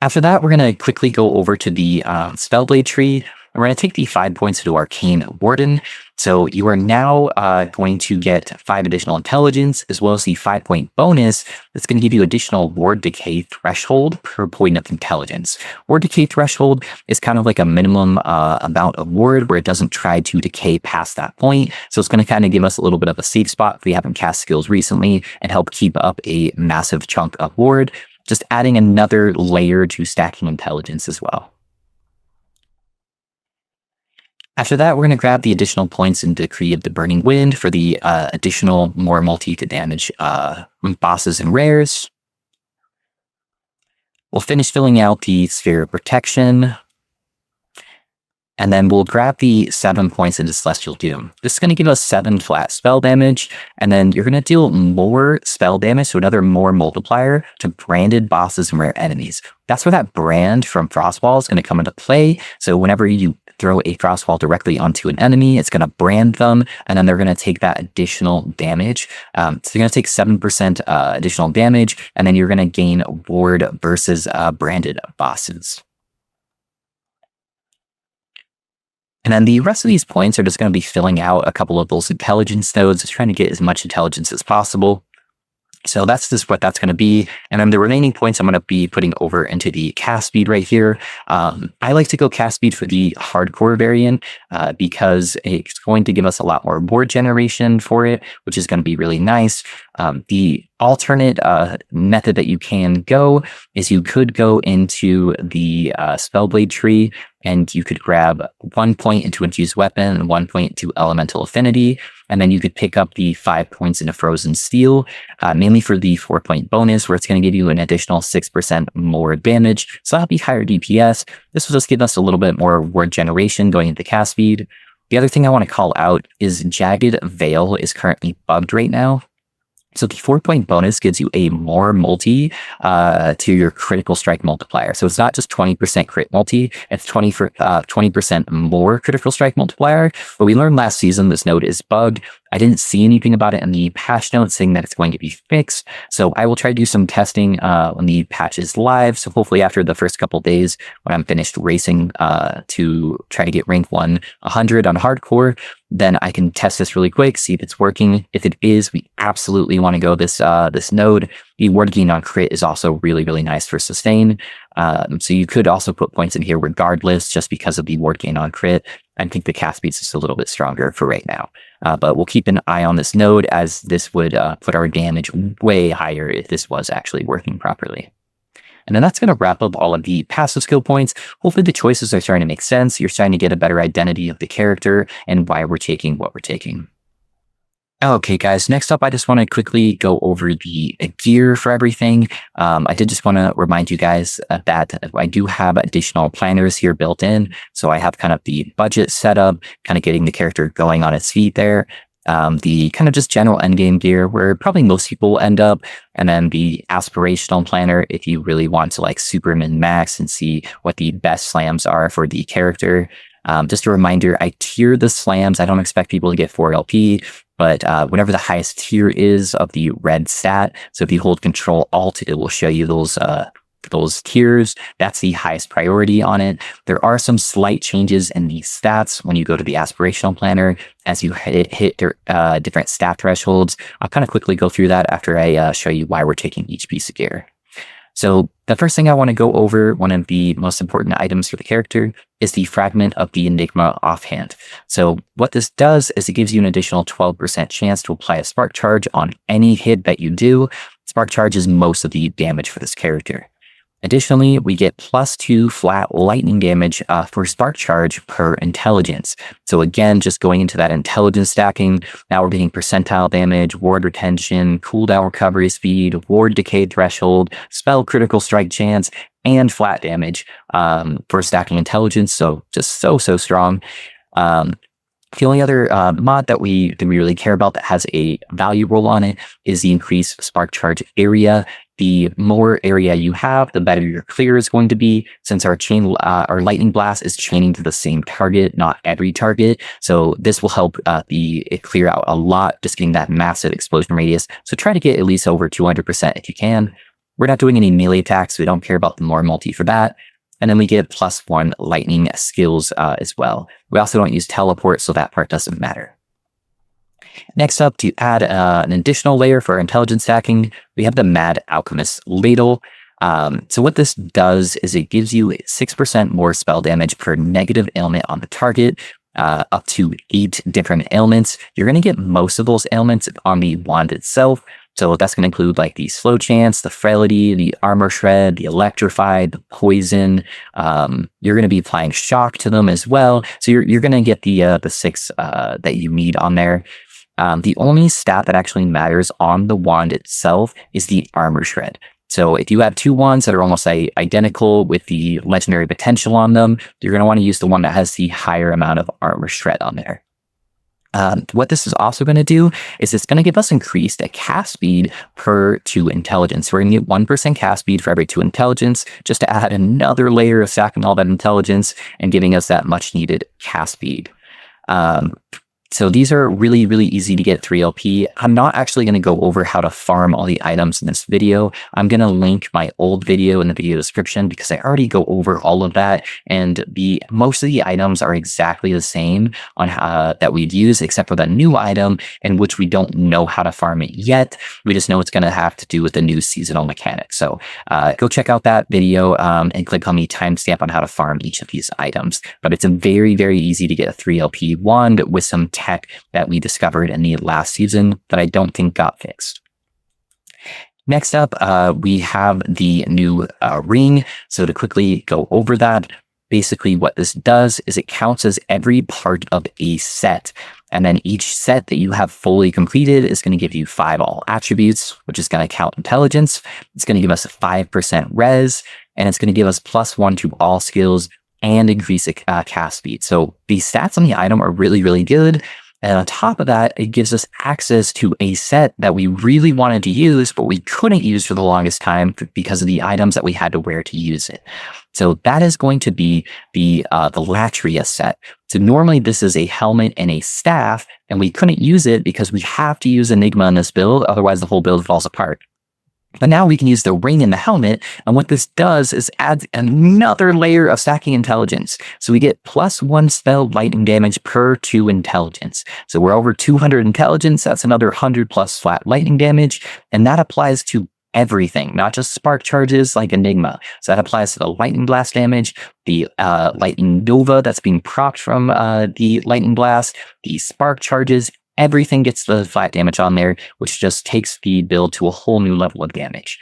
[SPEAKER 1] After that, we're going to quickly go over to the Spellblade tree. We're going to take the 5 points to Arcane Warden. So you are now going to get 5 additional intelligence, as well as the 5-point bonus that's going to give you additional ward decay threshold per point of intelligence. Ward decay threshold is kind of like a minimum amount of ward where it doesn't try to decay past that point. So it's going to kind of give us a little bit of a safe spot if we haven't cast skills recently and help keep up a massive chunk of ward. Just adding another layer to stacking intelligence as well. After that, we're going to grab the additional points in Decree of the Burning Wind for the additional more multi-to-damage bosses and rares. We'll finish filling out the Sphere of Protection. And then we'll grab the 7 points into Celestial Doom. This is going to give us 7 flat spell damage, and then you're going to deal more spell damage, so another more multiplier to branded bosses and rare enemies. That's where that brand from Frostball is going to come into play. So whenever you throw a Frostball directly onto an enemy, it's going to brand them, and then they're going to take that additional damage. So you're going to take 7% additional damage, and then you're going to gain ward versus branded bosses. And then the rest of these points are just going to be filling out a couple of those intelligence nodes, just trying to get as much intelligence as possible. So that's just what that's going to be. And then the remaining points I'm going to be putting over into the cast speed right here. I like to go cast speed for the hardcore variant because it's going to give us a lot more ward generation for it, which is going to be really nice. The alternate method that you can go is you could go into the Spellblade tree and you could grab 1 point into Infused Weapon and 1 point to Elemental Affinity. And then you could pick up the 5 points into Frozen Steel, mainly for the 4-point bonus, where it's going to give you an additional 6% more damage. So that'll be higher DPS. This will just give us a little bit more ward generation going into cast speed. The other thing I want to call out is Jagged Veil is currently bugged right now. So the 4-point bonus gives you a more multi to your critical strike multiplier. So it's not just 20% crit multi, it's 20% more critical strike multiplier. But we learned last season this node is bugged. I didn't see anything about it in the patch notes saying that it's going to be fixed. So I will try to do some testing when the patch is live. So hopefully after the first couple days when I'm finished racing to try to get rank 100 on hardcore, then I can test this really quick, see if it's working. If it is, we absolutely want to go this node. The ward gain on crit is also really, really nice for sustain. So you could also put points in here regardless, just because of the ward gain on crit. I think the cast speed's just a little bit stronger for right now. But we'll keep an eye on this node, as this would put our damage way higher if this was actually working properly. And then that's going to wrap up all of the passive skill points. Hopefully the choices are starting to make sense. You're starting to get a better identity of the character and why we're taking what we're taking. Okay, guys, next up, I just want to quickly go over the gear for everything. I did just want to remind you guys that I do have additional planners here built in. So I have kind of the budget setup, kind of getting the character going on its feet there. The kind of just general endgame gear where probably most people end up, and then the aspirational planner if you really want to like super min max and see what the best slams are for the character. Just a reminder, I tier the slams. I don't expect people to get 4 LP, but whatever the highest tier is of the red stat. So if you hold Control Alt, it will show you those tiers. That's the highest priority on it. There are some slight changes in the stats when you go to the aspirational planner as you hit different stat thresholds. I'll kind of quickly go through that after I show you why we're taking each piece of gear. So the first thing I want to go over, one of the most important items for the character, is the Fragment of the Enigma offhand. So what this does is it gives you an additional 12% chance to apply a Spark Charge on any hit that you do. Spark Charge is most of the damage for this character. Additionally, we get +2 flat lightning damage for Spark Charge per intelligence. So again, just going into that intelligence stacking, now we're getting percentile damage, ward retention, cooldown recovery speed, ward decay threshold, spell critical strike chance, and flat damage for stacking intelligence. So just so strong. The only other mod that we really care about that has a value roll on it is the increased Spark Charge area. The more area you have, the better your clear is going to be, since our lightning blast is chaining to the same target, not every target. So this will help it clear out a lot, just getting that massive explosion radius. So try to get at least over 200% if you can. We're not doing any melee attacks, so we don't care about the more multi for that. And then we get +1 lightning skills as well. We also don't use teleport, so that part doesn't matter. Next up, to add an additional layer for intelligence stacking, we have the Mad Alchemist Ladle. So what this does is it gives you 6% more spell damage per negative ailment on the target, up to 8 different ailments. You're going to get most of those ailments on the wand itself. So that's going to include like the slow chance, the frailty, the armor shred, the electrified, the poison. You're going to be applying shock to them as well. So you're going to get the 6 that you need on there. The only stat that actually matters on the wand itself is the armor shred. So if you have 2 wands that are almost identical with the legendary potential on them, you're going to want to use the one that has the higher amount of armor shred on there. What this is also going to do is it's going to give us increased cast speed per 2 intelligence. We're going to get 1% cast speed for every 2 intelligence, just to add another layer of stacking all that intelligence and giving us that much needed cast speed. So these are really, really easy to get 3 LP. I'm not actually going to go over how to farm all the items in this video. I'm going to link my old video in the video description because I already go over all of that. And most of the items are exactly the same on that we'd use, except for the new item in which we don't know how to farm it yet. We just know it's going to have to do with the new seasonal mechanic. So go check out that video and click on the timestamp on how to farm each of these items. But it's a very, very easy to get a 3 LP wand with some tech that we discovered in the last season that I don't think got fixed. Next up, we have the new ring. So to quickly go over that, basically what this does is it counts as every part of a set. And then each set that you have fully completed is going to give you 5 all attributes, which is going to count intelligence. It's going to give us a 5% res, and it's going to give us +1 to all skills and increase cast speed. So the stats on the item are really, really good. And on top of that, it gives us access to a set that we really wanted to use, but we couldn't use for the longest time because of the items that we had to wear to use it. So that is going to be the Latria set. So normally this is a helmet and a staff, and we couldn't use it because we have to use Enigma in this build, otherwise the whole build falls apart. But now we can use the ring and the helmet, and what this does is adds another layer of stacking intelligence. So we get +1 spell lightning damage per 2 intelligence. So we're over 200 intelligence, that's another 100+ flat lightning damage, and that applies to everything, not just spark charges like Enigma. So that applies to the lightning blast damage, the lightning nova that's being procced from the lightning blast, the spark charges. Everything gets the flat damage on there, which just takes the build to a whole new level of damage.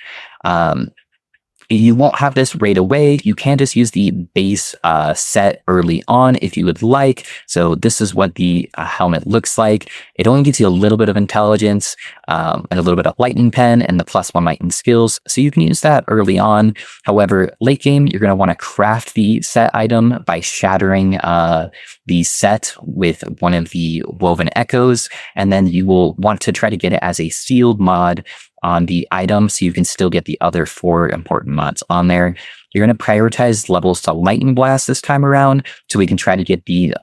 [SPEAKER 1] You won't have this right away. You can just use the base set early on if you would like. So this is what the helmet looks like. It only gives you a little bit of intelligence and a little bit of lightning pen and the +1 lightning skills. So you can use that early on. However, late game, you're going to want to craft the set item by shattering the set with one of the woven echoes. And then you will want to try to get it as a sealed mod on the item, so you can still get the other 4 important mods on there. You're going to prioritize levels to Lightning Blast this time around, so we can try to get the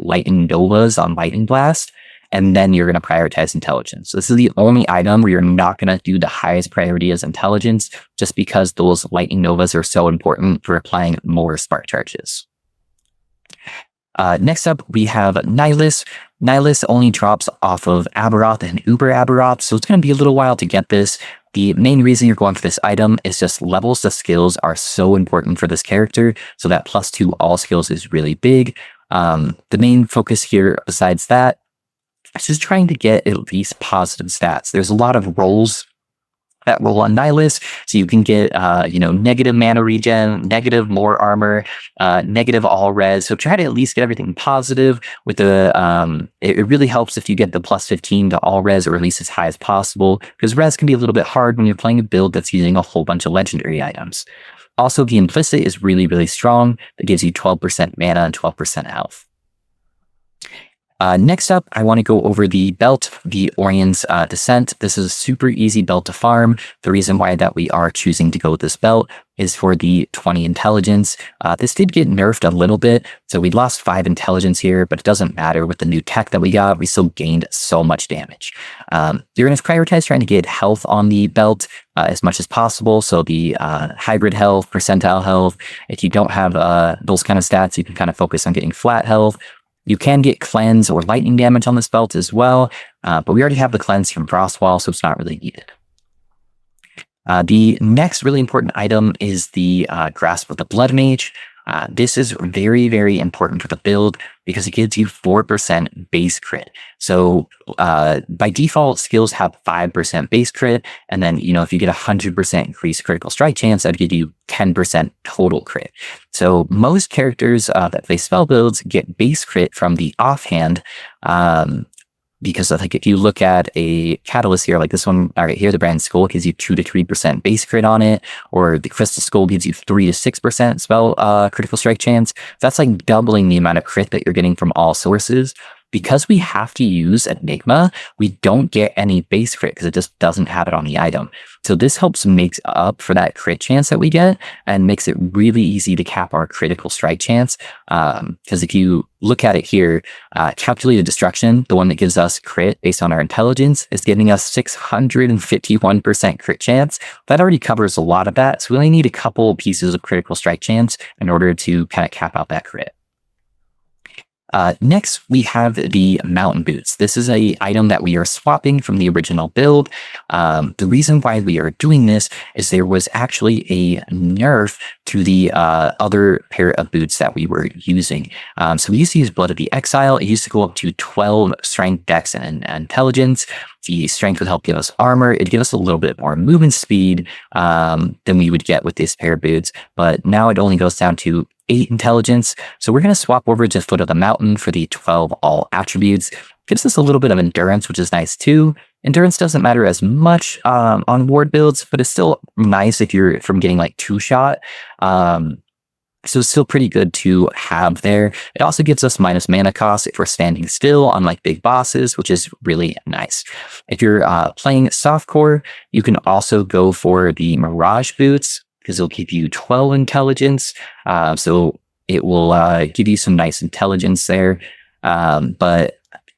[SPEAKER 1] Lightning Novas on Lightning Blast, and then you're going to prioritize Intelligence. So this is the only item where you're not going to do the highest priority as Intelligence, just because those Lightning Novas are so important for applying more spark charges. Next up, we have Nihilus. Nihilus only drops off of Aberoth and Uber Aberoth, so it's going to be a little while to get this. The main reason you're going for this item is just levels to skills are so important for this character, so that +2 all skills is really big. The main focus here, besides that, is just trying to get at least positive stats. There's a lot of rolls that roll on Nihilus, so you can get negative mana regen, negative more armor, negative all res. So try to at least get everything positive. With the it really helps if you get the +15 to all res, or at least as high as possible, because res can be a little bit hard when you're playing a build that's using a whole bunch of legendary items. Also, the implicit is really strong. That gives you 12% mana and 12% health. Next up, I want to go over the belt, the Orion's Descent. This is a super easy belt to farm. The reason why that we are choosing to go with this belt is for the 20 intelligence. This did get nerfed a little bit, so we lost 5 intelligence here, but it doesn't matter. With the new tech that we got, we still gained so much damage. You're going to prioritize trying to get health on the belt as much as possible. So the hybrid health, percentile health. If you don't have those kind of stats, you can kind of focus on getting flat health. You can get cleanse or lightning damage on this belt as well, but we already have the cleanse from Frostwall, so it's not really needed. The next really important item is the Grasp of the Blood Mage. This is very important for the build because it gives you 4% base crit. So by default, skills have 5% base crit, and then if you get 100% increased critical strike chance, that'd give you 10% total crit. So most characters that play spell builds get base crit from the offhand. Because I think if you look at a catalyst here, like this one right here, the Brand Skull gives you 2 to 3% base crit on it, or the Crystal Skull gives you 3 to 6% spell critical strike chance. That's like doubling the amount of crit that you're getting from all sources. Because we have to use Enigma, we don't get any base crit because it just doesn't have it on the item. So this helps make up for that crit chance that we get and makes it really easy to cap our critical strike chance. Because if you look at it here, Calculated Destruction, the one that gives us crit based on our intelligence, is giving us 651% crit chance. That already covers a lot of that. So we only need a couple pieces of critical strike chance in order to kind of cap out that crit. Next, we have the Mountain Boots. This is an item that we are swapping from the original build. The reason why we are doing this is there was actually a nerf to the other pair of boots that we were using. So we used to use Blood of the Exile. It used to go up to 12 strength, dex, and intelligence. The strength would help give us armor. It'd give us a little bit more movement speed than we would get with this pair of boots. But now it only goes down to 8 intelligence. So we're going to swap over to Foot of the Mountain for the 12 all attributes. Gives us a little bit of endurance, which is nice too. Endurance doesn't matter as much on ward builds, but it's still nice if you're from getting like 2-shot. So it's still pretty good to have there. It also gives us minus mana cost if we're standing still on like big bosses, which is really nice. If you're playing softcore, you can also go for the Mirage boots, because it'll give you 12 intelligence. So it will give you some nice intelligence there. But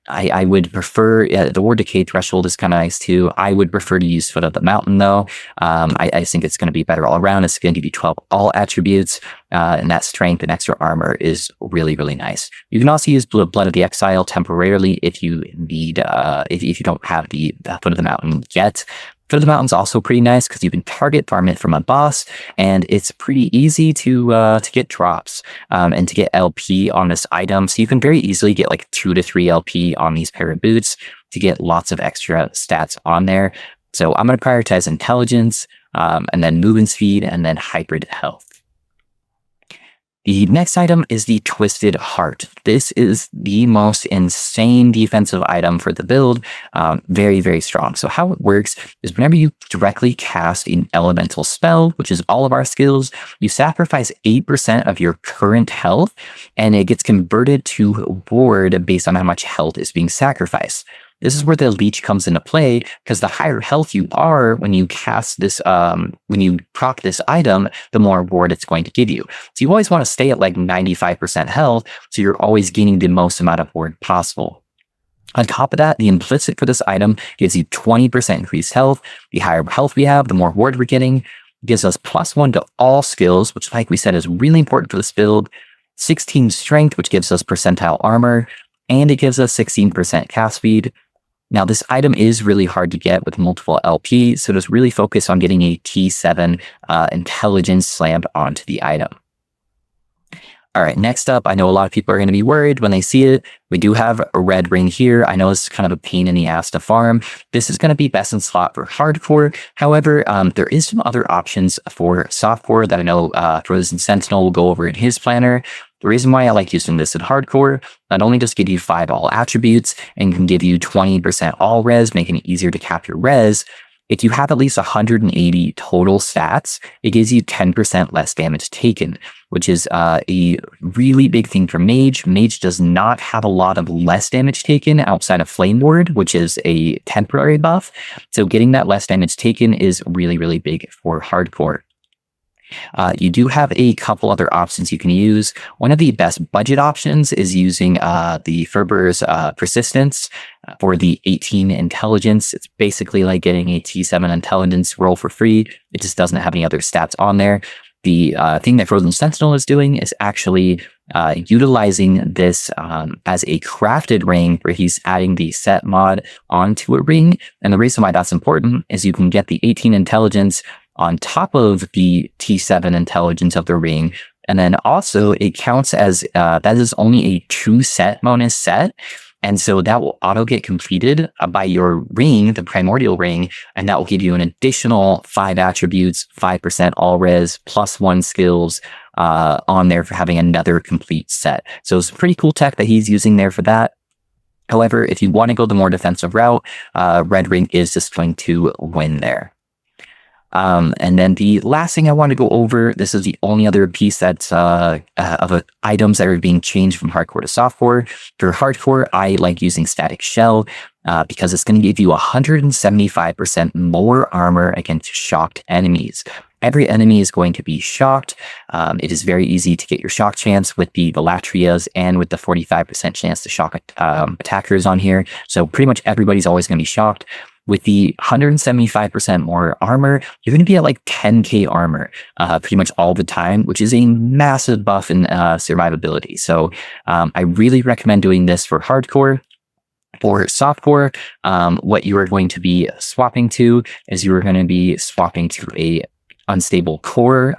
[SPEAKER 1] I would prefer, the War Decay threshold is kind of nice too. I would prefer to use Foot of the Mountain though. I think it's going to be better all around. It's going to give you 12 all attributes, and that strength and extra armor is really, really nice. You can also use Blood of the Exile temporarily if you need, if you don't have the Foot of the Mountain yet. Foot of the Mountain's also pretty nice because you can target farm it from a boss, and it's pretty easy to get drops and to get LP on this item. So you can very easily get like 2 to 3 LP on these pair of boots to get lots of extra stats on there. So I'm going to prioritize intelligence, and then movement speed, and then hybrid health. The next item is the Twisted Heart. This is the most insane defensive item for the build. Very, very strong. So how it works is whenever you directly cast an elemental spell, which is all of our skills, you sacrifice 8% of your current health, and it gets converted to ward based on how much health is being sacrificed. This is where the leech comes into play, because the higher health you are when you cast this, when you proc this item, the more ward it's going to give you. So you always want to stay at like 95% health, so you're always gaining the most amount of ward possible. On top of that, the implicit for this item gives you 20% increased health. The higher health we have, the more ward we're getting. It gives us +1 to all skills, which like we said is really important for this build. 16 strength, which gives us percentile armor, and it gives us 16% cast speed. Now, this item is really hard to get with multiple LP, so just really focus on getting a T7 intelligence slammed onto the item. All right, next up, I know a lot of people are going to be worried when they see it. We do have a red ring here. I know it's kind of a pain in the ass to farm. This is going to be best in slot for hardcore. However, there is some other options for softcore that I know Frozen Sentinel will go over in his planner. The reason why I like using this in hardcore, not only does it give you 5 all attributes and can give you 20% all res, making it easier to cap your res, if you have at least 180 total stats, it gives you 10% less damage taken, which is a really big thing for Mage. Mage does not have a lot of less damage taken outside of Flame Ward, which is a temporary buff. So getting that less damage taken is really, really big for hardcore. You do have a couple other options you can use. One of the best budget options is using the Ferber's Persistence for the 18 intelligence. It's basically like getting a T7 intelligence roll for free. It just doesn't have any other stats on there. The thing that Frozen Sentinel is doing is actually utilizing this as a crafted ring, where he's adding the set mod onto a ring. And the reason why that's important is you can get the 18 intelligence on top of the T7 intelligence of the ring. And then also it counts as, that is only a 2-set bonus set. And so that will auto get completed by your ring, the primordial ring, and that will give you an additional 5 attributes, 5% all res, +1 skills on there for having another complete set. So it's a pretty cool tech that he's using there for that. However, if you want to go the more defensive route, red ring is just going to win there. And then the last thing I want to go over, this is the only other piece that's of items that are being changed from hardcore to softcore. For hardcore, I like using Static Shell because it's going to give you 175% more armor against shocked enemies. Every enemy is going to be shocked. It is very easy to get your shock chance with the Latrias and with the 45% chance to shock attackers on here. So pretty much everybody's always going to be shocked. With the 175% more armor, you're going to be at like 10k armor pretty much all the time, which is a massive buff in survivability. So I really recommend doing this for hardcore. For softcore, what you are going to be swapping to is you are going to be swapping to a unstable core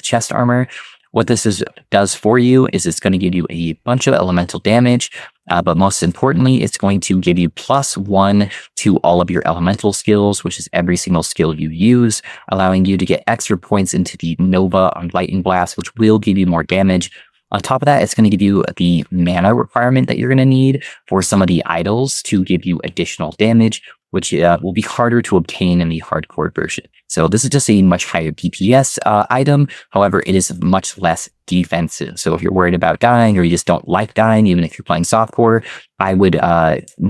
[SPEAKER 1] chest armor. What this does for you is it's going to give you a bunch of elemental damage, but most importantly, it's going to give you +1 to all of your elemental skills, which is every single skill you use, allowing you to get extra points into the Nova on Lightning Blast, which will give you more damage. On top of that, it's going to give you the mana requirement that you're going to need for some of the idols to give you additional damage, which will be harder to obtain in the hardcore version. So this is just a much higher DPS item. However, it is much less defensive. So if you're worried about dying or you just don't like dying, even if you're playing softcore, I would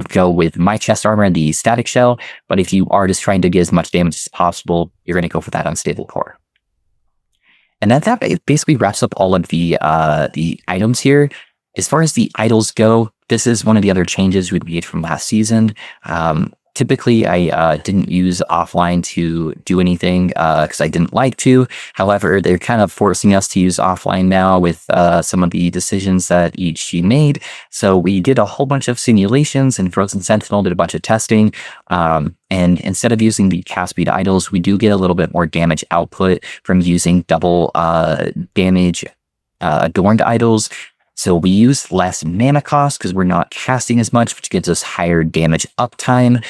[SPEAKER 1] go with my chest armor and the Static Shell. But if you are just trying to get as much damage as possible, you're going to go for that unstable core. And that basically wraps up all of the items here. As far as the idols go, this is one of the other changes we made from last season. Typically, I didn't use offline to do anything because I didn't like to. However, they're kind of forcing us to use offline now with some of the decisions that EHG made. So we did a whole bunch of simulations, and Frozen Sentinel did a bunch of testing. And instead of using the cast speed idols, we do get a little bit more damage output from using double damage adorned idols. So we use less mana cost because we're not casting as much, which gives us higher damage uptime.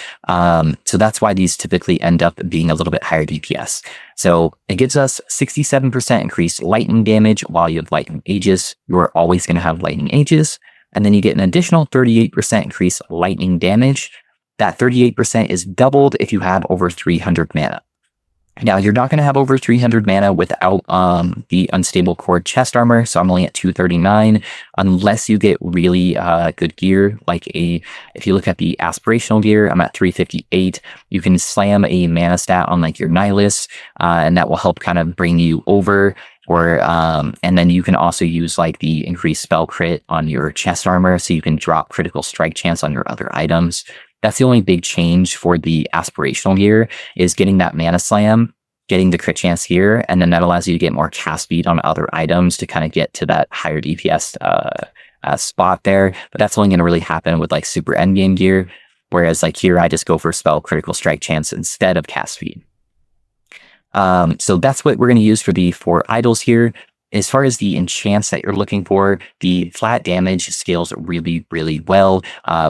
[SPEAKER 1] So that's why these typically end up being a little bit higher DPS. So it gives us 67% increased lightning damage while you have lightning aegis. You're always going to have lightning aegis. And then you get an additional 38% increased lightning damage. That 38% is doubled if you have over 300 mana. Now, you're not going to have over 300 mana without the unstable core chest armor, so I'm only at 239, unless you get really good gear, like if you look at the aspirational gear, I'm at 358. You can slam a mana stat on like your Nihilus, and that will help kind of bring you over, or and then you can also use like the increased spell crit on your chest armor, so you can drop critical strike chance on your other items. That's the only big change for the aspirational gear, is getting that mana slam, getting the crit chance here, and then that allows you to get more cast speed on other items to kind of get to that higher DPS spot there. But that's only going to really happen with like super endgame gear, whereas like here I just go for spell critical strike chance instead of cast speed. So that's what we're going to use for the 4 idols here. As far as the enchants that you're looking for, the flat damage scales really, really well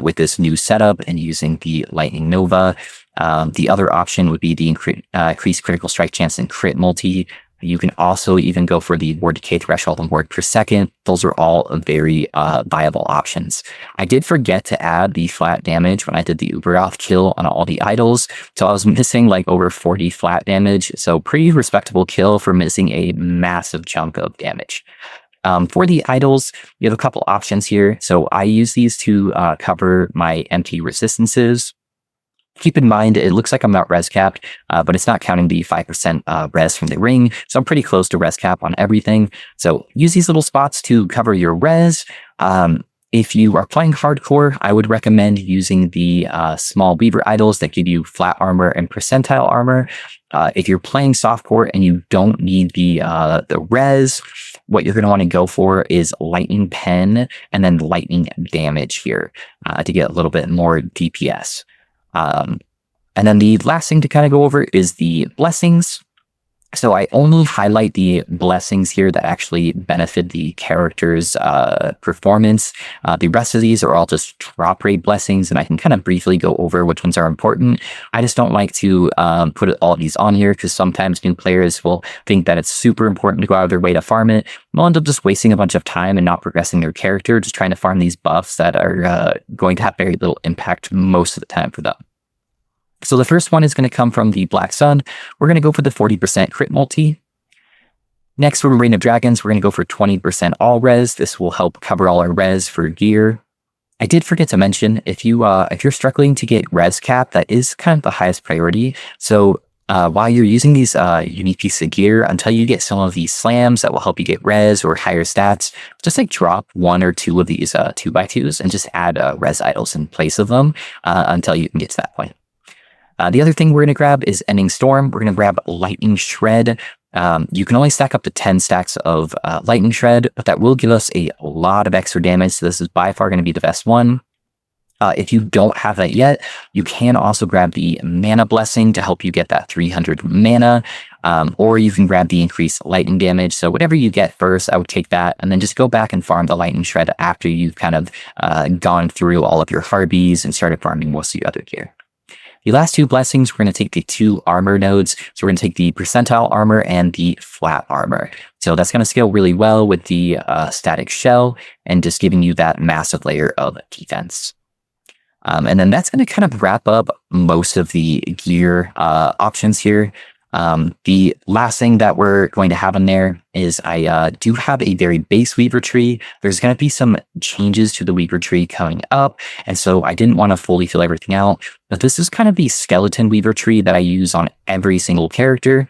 [SPEAKER 1] with this new setup and using the Lightning Nova. The other option would be the increased critical strike chance and crit multi. You can also even go for the ward decay threshold and ward per second. Those are all very viable options. I did forget to add the flat damage when I did the Uberoth kill on all the idols. So I was missing like over 40 flat damage. So pretty respectable kill for missing a massive chunk of damage. For the idols, you have a couple options here. So I use these to cover my empty resistances. Keep in mind, it looks like I'm not res capped, but it's not counting the 5% res from the ring. So I'm pretty close to res cap on everything. So use these little spots to cover your res. If you are playing hardcore, I would recommend using the small Weaver idols that give you flat armor and percentile armor. If you're playing softcore and you don't need the res, what you're going to want to go for is lightning pen and then lightning damage here to get a little bit more DPS. And then the last thing to kind of go over is the blessings. So I only highlight the blessings here that actually benefit the character's performance. The rest of these are all just drop rate blessings, and I can kind of briefly go over which ones are important. I just don't like to put all of these on here because sometimes new players will think that it's super important to go out of their way to farm it. They'll end up just wasting a bunch of time and not progressing their character, just trying to farm these buffs that are going to have very little impact most of the time for them. So the first one is going to come from the Black Sun. We're going to go for the 40% crit multi. Next, for Reign of Dragons, we're going to go for 20% all res. This will help cover all our res for gear. I did forget to mention, if you're struggling to get res cap, that is kind of the highest priority. So while you're using these unique pieces of gear, until you get some of these slams that will help you get res or higher stats, just like drop 1 or 2 of these 2x2s and just add res idols in place of them until you can get to that point. The other thing we're going to grab is Ending Storm. We're going to grab Lightning Shred. You can only stack up to 10 stacks of Lightning Shred, but that will give us a lot of extra damage. So this is by far going to be the best one. If you don't have that yet, you can also grab the Mana Blessing to help you get that 300 mana, or you can grab the increased lightning damage. So whatever you get first, I would take that, and then just go back and farm the Lightning Shred after you've kind of gone through all of your Harbies and started farming most of your other gear. The last 2 blessings, we're going to take the 2 armor nodes. So we're going to take the percentile armor and the flat armor. So that's going to scale really well with the static shell and just giving you that massive layer of defense. And then that's going to kind of wrap up most of the gear options here. The last thing that we're going to have in there is I do have a very base Weaver tree. There's going to be some changes to the Weaver tree coming up, and so I didn't want to fully fill everything out. But this is kind of the skeleton Weaver tree that I use on every single character.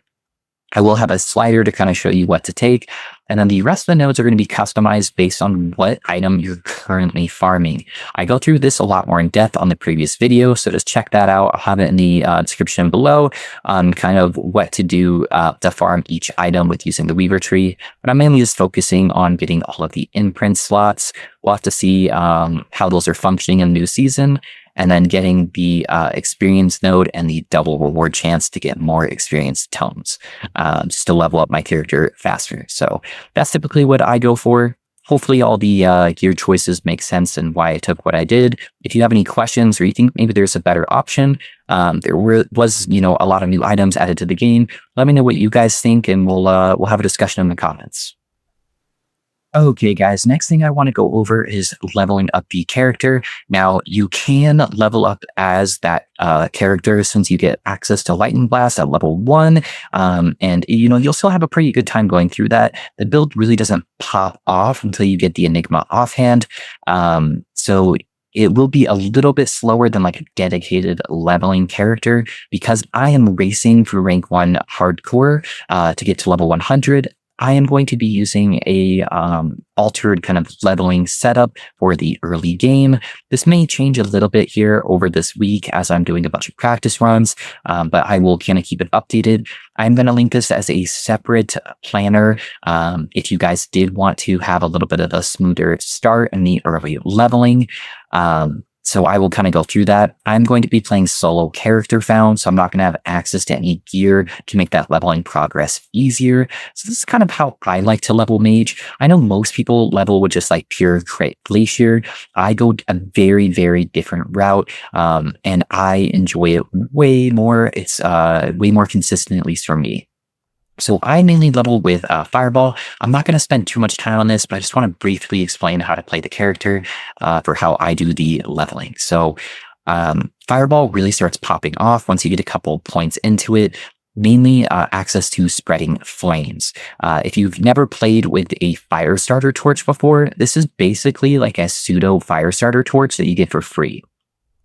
[SPEAKER 1] I will have a slider to kind of show you what to take. And then the rest of the nodes are going to be customized based on what item you're currently farming. I go through this a lot more in depth on the previous video, so just check that out. I'll have it in the description below on kind of what to do to farm each item with using the Weaver tree. But I'm mainly just focusing on getting all of the imprint slots. We'll have to see how those are functioning in the new season, and then getting the experience node and the double reward chance to get more experience tomes, just to level up my character faster. So that's typically what I go for. Hopefully all the gear choices make sense and why I took what I did. If you have any questions or you think maybe there's a better option, there was, you know, a lot of new items added to the game. Let me know what you guys think, and we'll have a discussion in the comments. Okay, guys, next thing I want to go over is leveling up the character. Now, you can level up as that character since you get access to Lightning Blast at level 1. And, you know, you'll still have a pretty good time going through that. The build really doesn't pop off until you get the Enigma offhand. So it will be a little bit slower than like a dedicated leveling character because I am racing for rank 1 hardcore to get to level 100. I am going to be using a altered kind of leveling setup for the early game. This may change a little bit here over this week as I'm doing a bunch of practice runs, but I will kind of keep it updated. I'm going to link this as a separate planner if you guys did want to have a little bit of a smoother start in the early leveling. So I will kind of go through that. I'm going to be playing solo character found, so I'm not going to have access to any gear to make that leveling progress easier. So this is kind of how I like to level mage. I know most people level with just like pure glacier. I go a very, very different route, and I enjoy it way more. It's way more consistent, at least for me. So I mainly level with Fireball. I'm not going to spend too much time on this, but I just want to briefly explain how to play the character for how I do the leveling. So Fireball really starts popping off once you get a couple points into it. Mainly access to spreading flames. If you've never played with a fire starter torch before, this is basically like a pseudo fire starter torch that you get for free.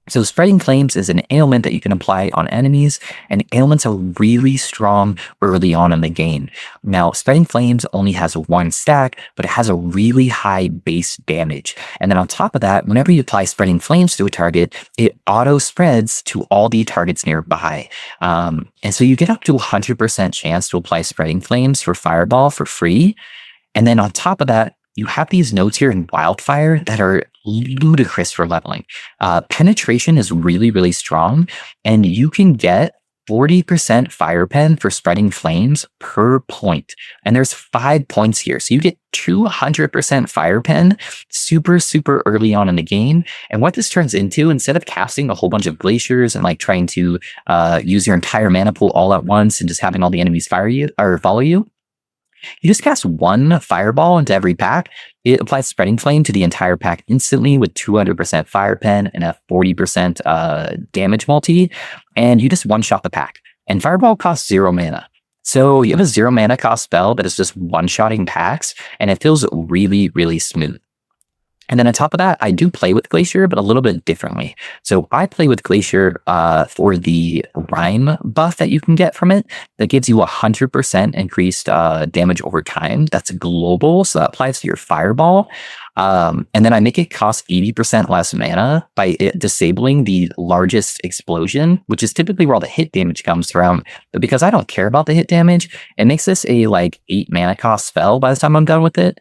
[SPEAKER 1] So spreading flames is an ailment that you can apply on enemies, and ailments are really strong early on in the game. Now, spreading flames only has 1 stack, but it has a really high base damage. And then on top of that, whenever you apply spreading flames to a target, it auto spreads to all the targets nearby. And so you get up to 100% chance to apply spreading flames for Fireball for free. And then on top of that, you have these nodes here in Wildfire that are ludicrous for leveling. Penetration is really, really strong, and you can get 40% fire pen for spreading flames per point. And there's 5 points here. So you get 200% fire pen super, super early on in the game. And what this turns into, instead of casting a whole bunch of glaciers and like trying to use your entire mana pool all at once and just having all the enemies fire you or follow you, you just cast 1 fireball into every pack. It applies spreading flame to the entire pack instantly with 200% fire pen and a 40% damage multi, and you just one-shot the pack. And fireball costs 0 mana. So you have a 0 mana cost spell that is just one-shotting packs, and it feels really, really smooth. And then on top of that, I do play with Glacier, but a little bit differently. So I play with Glacier for the Rime buff that you can get from it. That gives you 100% increased damage over time. That's global, so that applies to your Fireball. And then I make it cost 80% less mana by disabling the largest explosion, which is typically where all the hit damage comes from. But because I don't care about the hit damage, it makes this a like 8 mana cost spell by the time I'm done with it.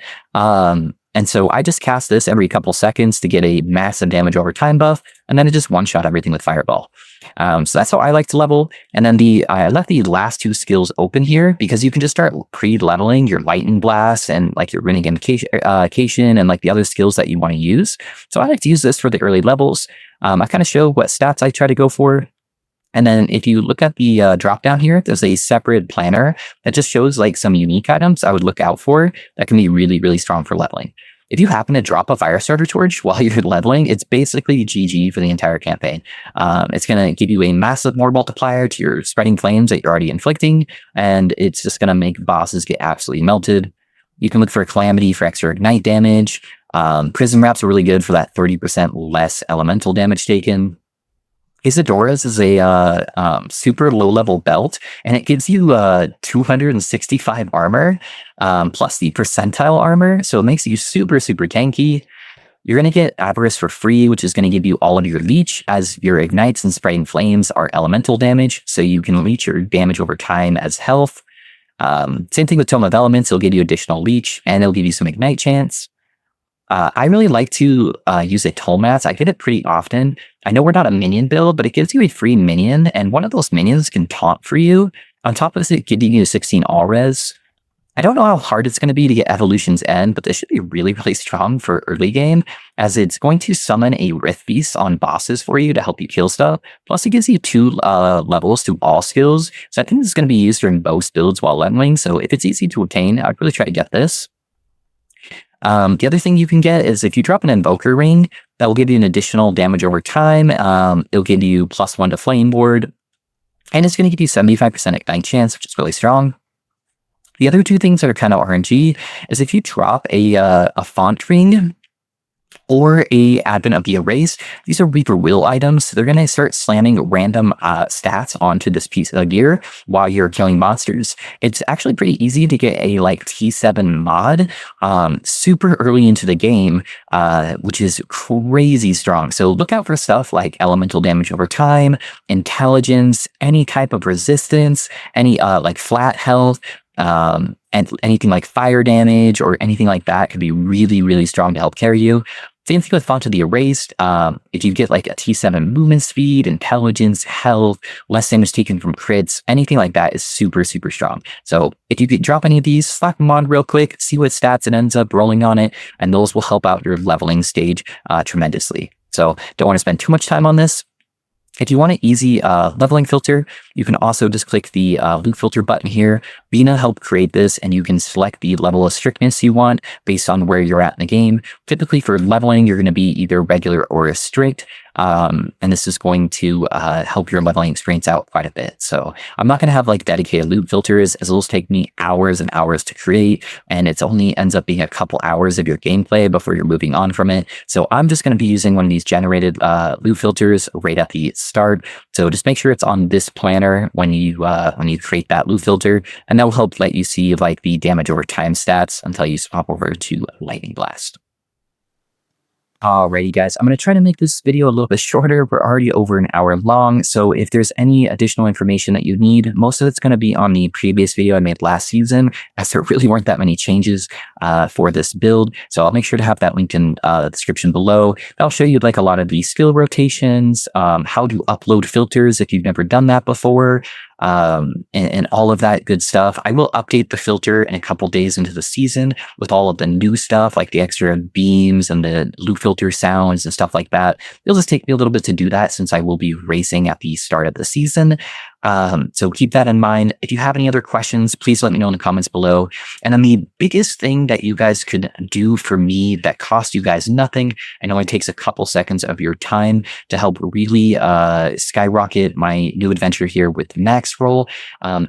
[SPEAKER 1] And so I just cast this every couple seconds to get a massive damage over time buff, and then it just one-shot everything with Fireball. So that's how I like to level. And then I left the last 2 skills open here because you can just start pre-leveling your Lightning Blast and like your Runic Invocation and like the other skills that you want to use. So I like to use this for the early levels. I kind of show what stats I try to go for. And then if you look at the drop down here, there's a separate planner that just shows like some unique items I would look out for that can be really, really strong for leveling. If you happen to drop a fire starter torch while you're leveling, it's basically GG for the entire campaign. It's going to give you a massive more multiplier to your spreading flames that you're already inflicting, and it's just going to make bosses get absolutely melted. You can look for Calamity for extra ignite damage. Prism Wraps are really good for that 30% less elemental damage taken. Isadora's is a super low level belt, and it gives you 265 armor plus the percentile armor, so it makes you super tanky. You're going to get Avarice for free, which is going to give you all of your leech, as your ignites and spraying flames are elemental damage, so you can leech your damage over time as health. Same thing with Tome of Elements, it'll give you additional leech, and it'll give you some ignite chance. I really like to use a Tolmas. I get it pretty often. I know we're not a minion build, but it gives you a free minion, and one of those minions can taunt for you. On top of it, giving you 16 all res. I don't know how hard it's going to be to get Evolution's End, but this should be really strong for early game, as it's going to summon a Rift Beast on bosses for you to help you kill stuff. Plus, it gives you 2 levels to all skills, so I think this is going to be used during most builds while leveling, so if it's easy to obtain, I'd really try to get this. The other thing you can get is if you drop an Invoker Ring, that will give you an additional damage over time. It'll give you +1 to Flame Ward, and it's going to give you 75% Ignite chance, which is really strong. The other 2 things that are kind of RNG is if you drop a Font Ring or a Advent of the Erase, these are Reaper Will items, so they're going to start slamming random stats onto this piece of gear while you're killing monsters. It's actually pretty easy to get a T7 mod super early into the game, which is crazy strong. So look out for stuff like elemental damage over time, intelligence, any type of resistance, any flat health, and anything like fire damage or anything like that could be really strong to help carry you. Same thing with Font of the Erased. If you get a T7 movement speed, intelligence, health, less damage taken from crits, anything like that is super strong. So if you could drop any of these, slap them on real quick, see what stats it ends up rolling on it, and those will help out your leveling stage tremendously. So don't want to spend too much time on this. If you want an easy leveling filter, you can also just click the loot filter button here. Vina helped create this, and you can select the level of strictness you want based on where you're at in the game. Typically for leveling, you're going to be either regular or strict, and this is going to help your leveling experience out quite a bit. So I'm not going to have dedicated loot filters, as those take me hours and hours to create, and it only ends up being a couple hours of your gameplay before you're moving on from it. So I'm just going to be using one of these generated loot filters right at the start. So just make sure it's on this planner when you create that loot filter, and that will help let you see the damage over time stats until you swap over to Lightning Blast. Alrighty guys, I'm going to try to make this video a little bit shorter. We're already over an hour long, so if there's any additional information that you need, most of it's going to be on the previous video I made last season, as there really weren't that many changes for this build. So I'll make sure to have that linked in the description below. I'll show you a lot of the skill rotations, how to upload filters if you've never done that before, and all of that good stuff. I will update the filter in a couple days into the season with all of the new stuff, like the extra beams and the loot filter sounds and stuff like that. It'll just take me a little bit to do that since I will be racing at the start of the season. So keep that in mind. If you have any other questions, please let me know in the comments below. And then the biggest thing that you guys could do for me that costs you guys nothing, and only takes a couple seconds of your time to help really skyrocket my new adventure here with Max Roll,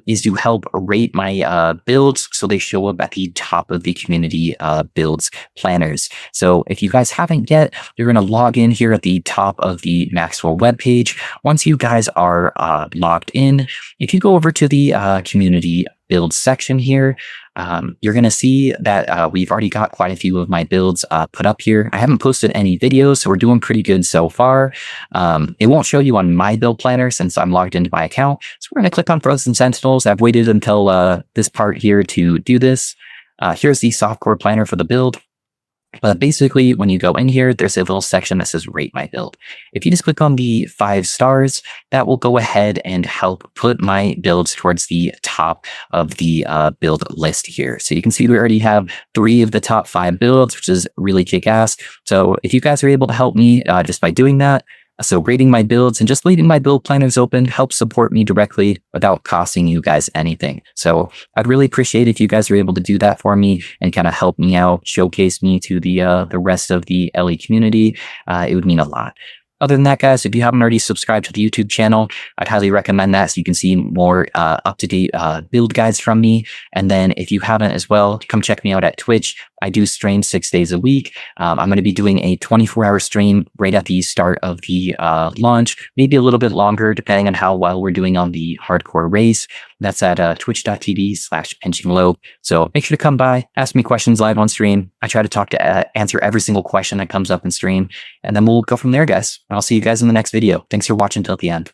[SPEAKER 1] is to help rate my builds so they show up at the top of the community builds planners. So if you guys haven't yet, you're going to log in here at the top of the Max Roll webpage. Once you guys are logged in, if you go over to the community build section here, you're going to see that we've already got quite a few of my builds put up here. I haven't posted any videos, so we're doing pretty good so far. It won't show you on my build planner since I'm logged into my account. So we're going to click on Frozen Sentinels. I've waited until this part here to do this. Here's the softcore planner for the build. But basically, when you go in here, there's a little section that says rate my build. If you just click on the 5 stars, that will go ahead and help put my builds towards the top of the build list here. So you can see we already have 3 of the top 5 builds, which is really kick-ass. So if you guys are able to help me just by doing that, so rating my builds and just leaving my build planners open helps support me directly without costing you guys anything. So I'd really appreciate if you guys are able to do that for me and kind of help me out, showcase me to the rest of the LE community. It would mean a lot. Other than that, guys, if you haven't already subscribed to the YouTube channel, I'd highly recommend that so you can see more up-to-date build guides from me. And then if you haven't as well, come check me out at Twitch. I do stream 6 days a week. I'm going to be doing a 24-hour stream right at the start of the launch, maybe a little bit longer, depending on how well we're doing on the hardcore race. That's at twitch.tv/pinchinglow. So make sure to come by, ask me questions live on stream. I try to talk to answer every single question that comes up in stream, and then we'll go from there, guys. I'll see you guys in the next video. Thanks for watching till the end.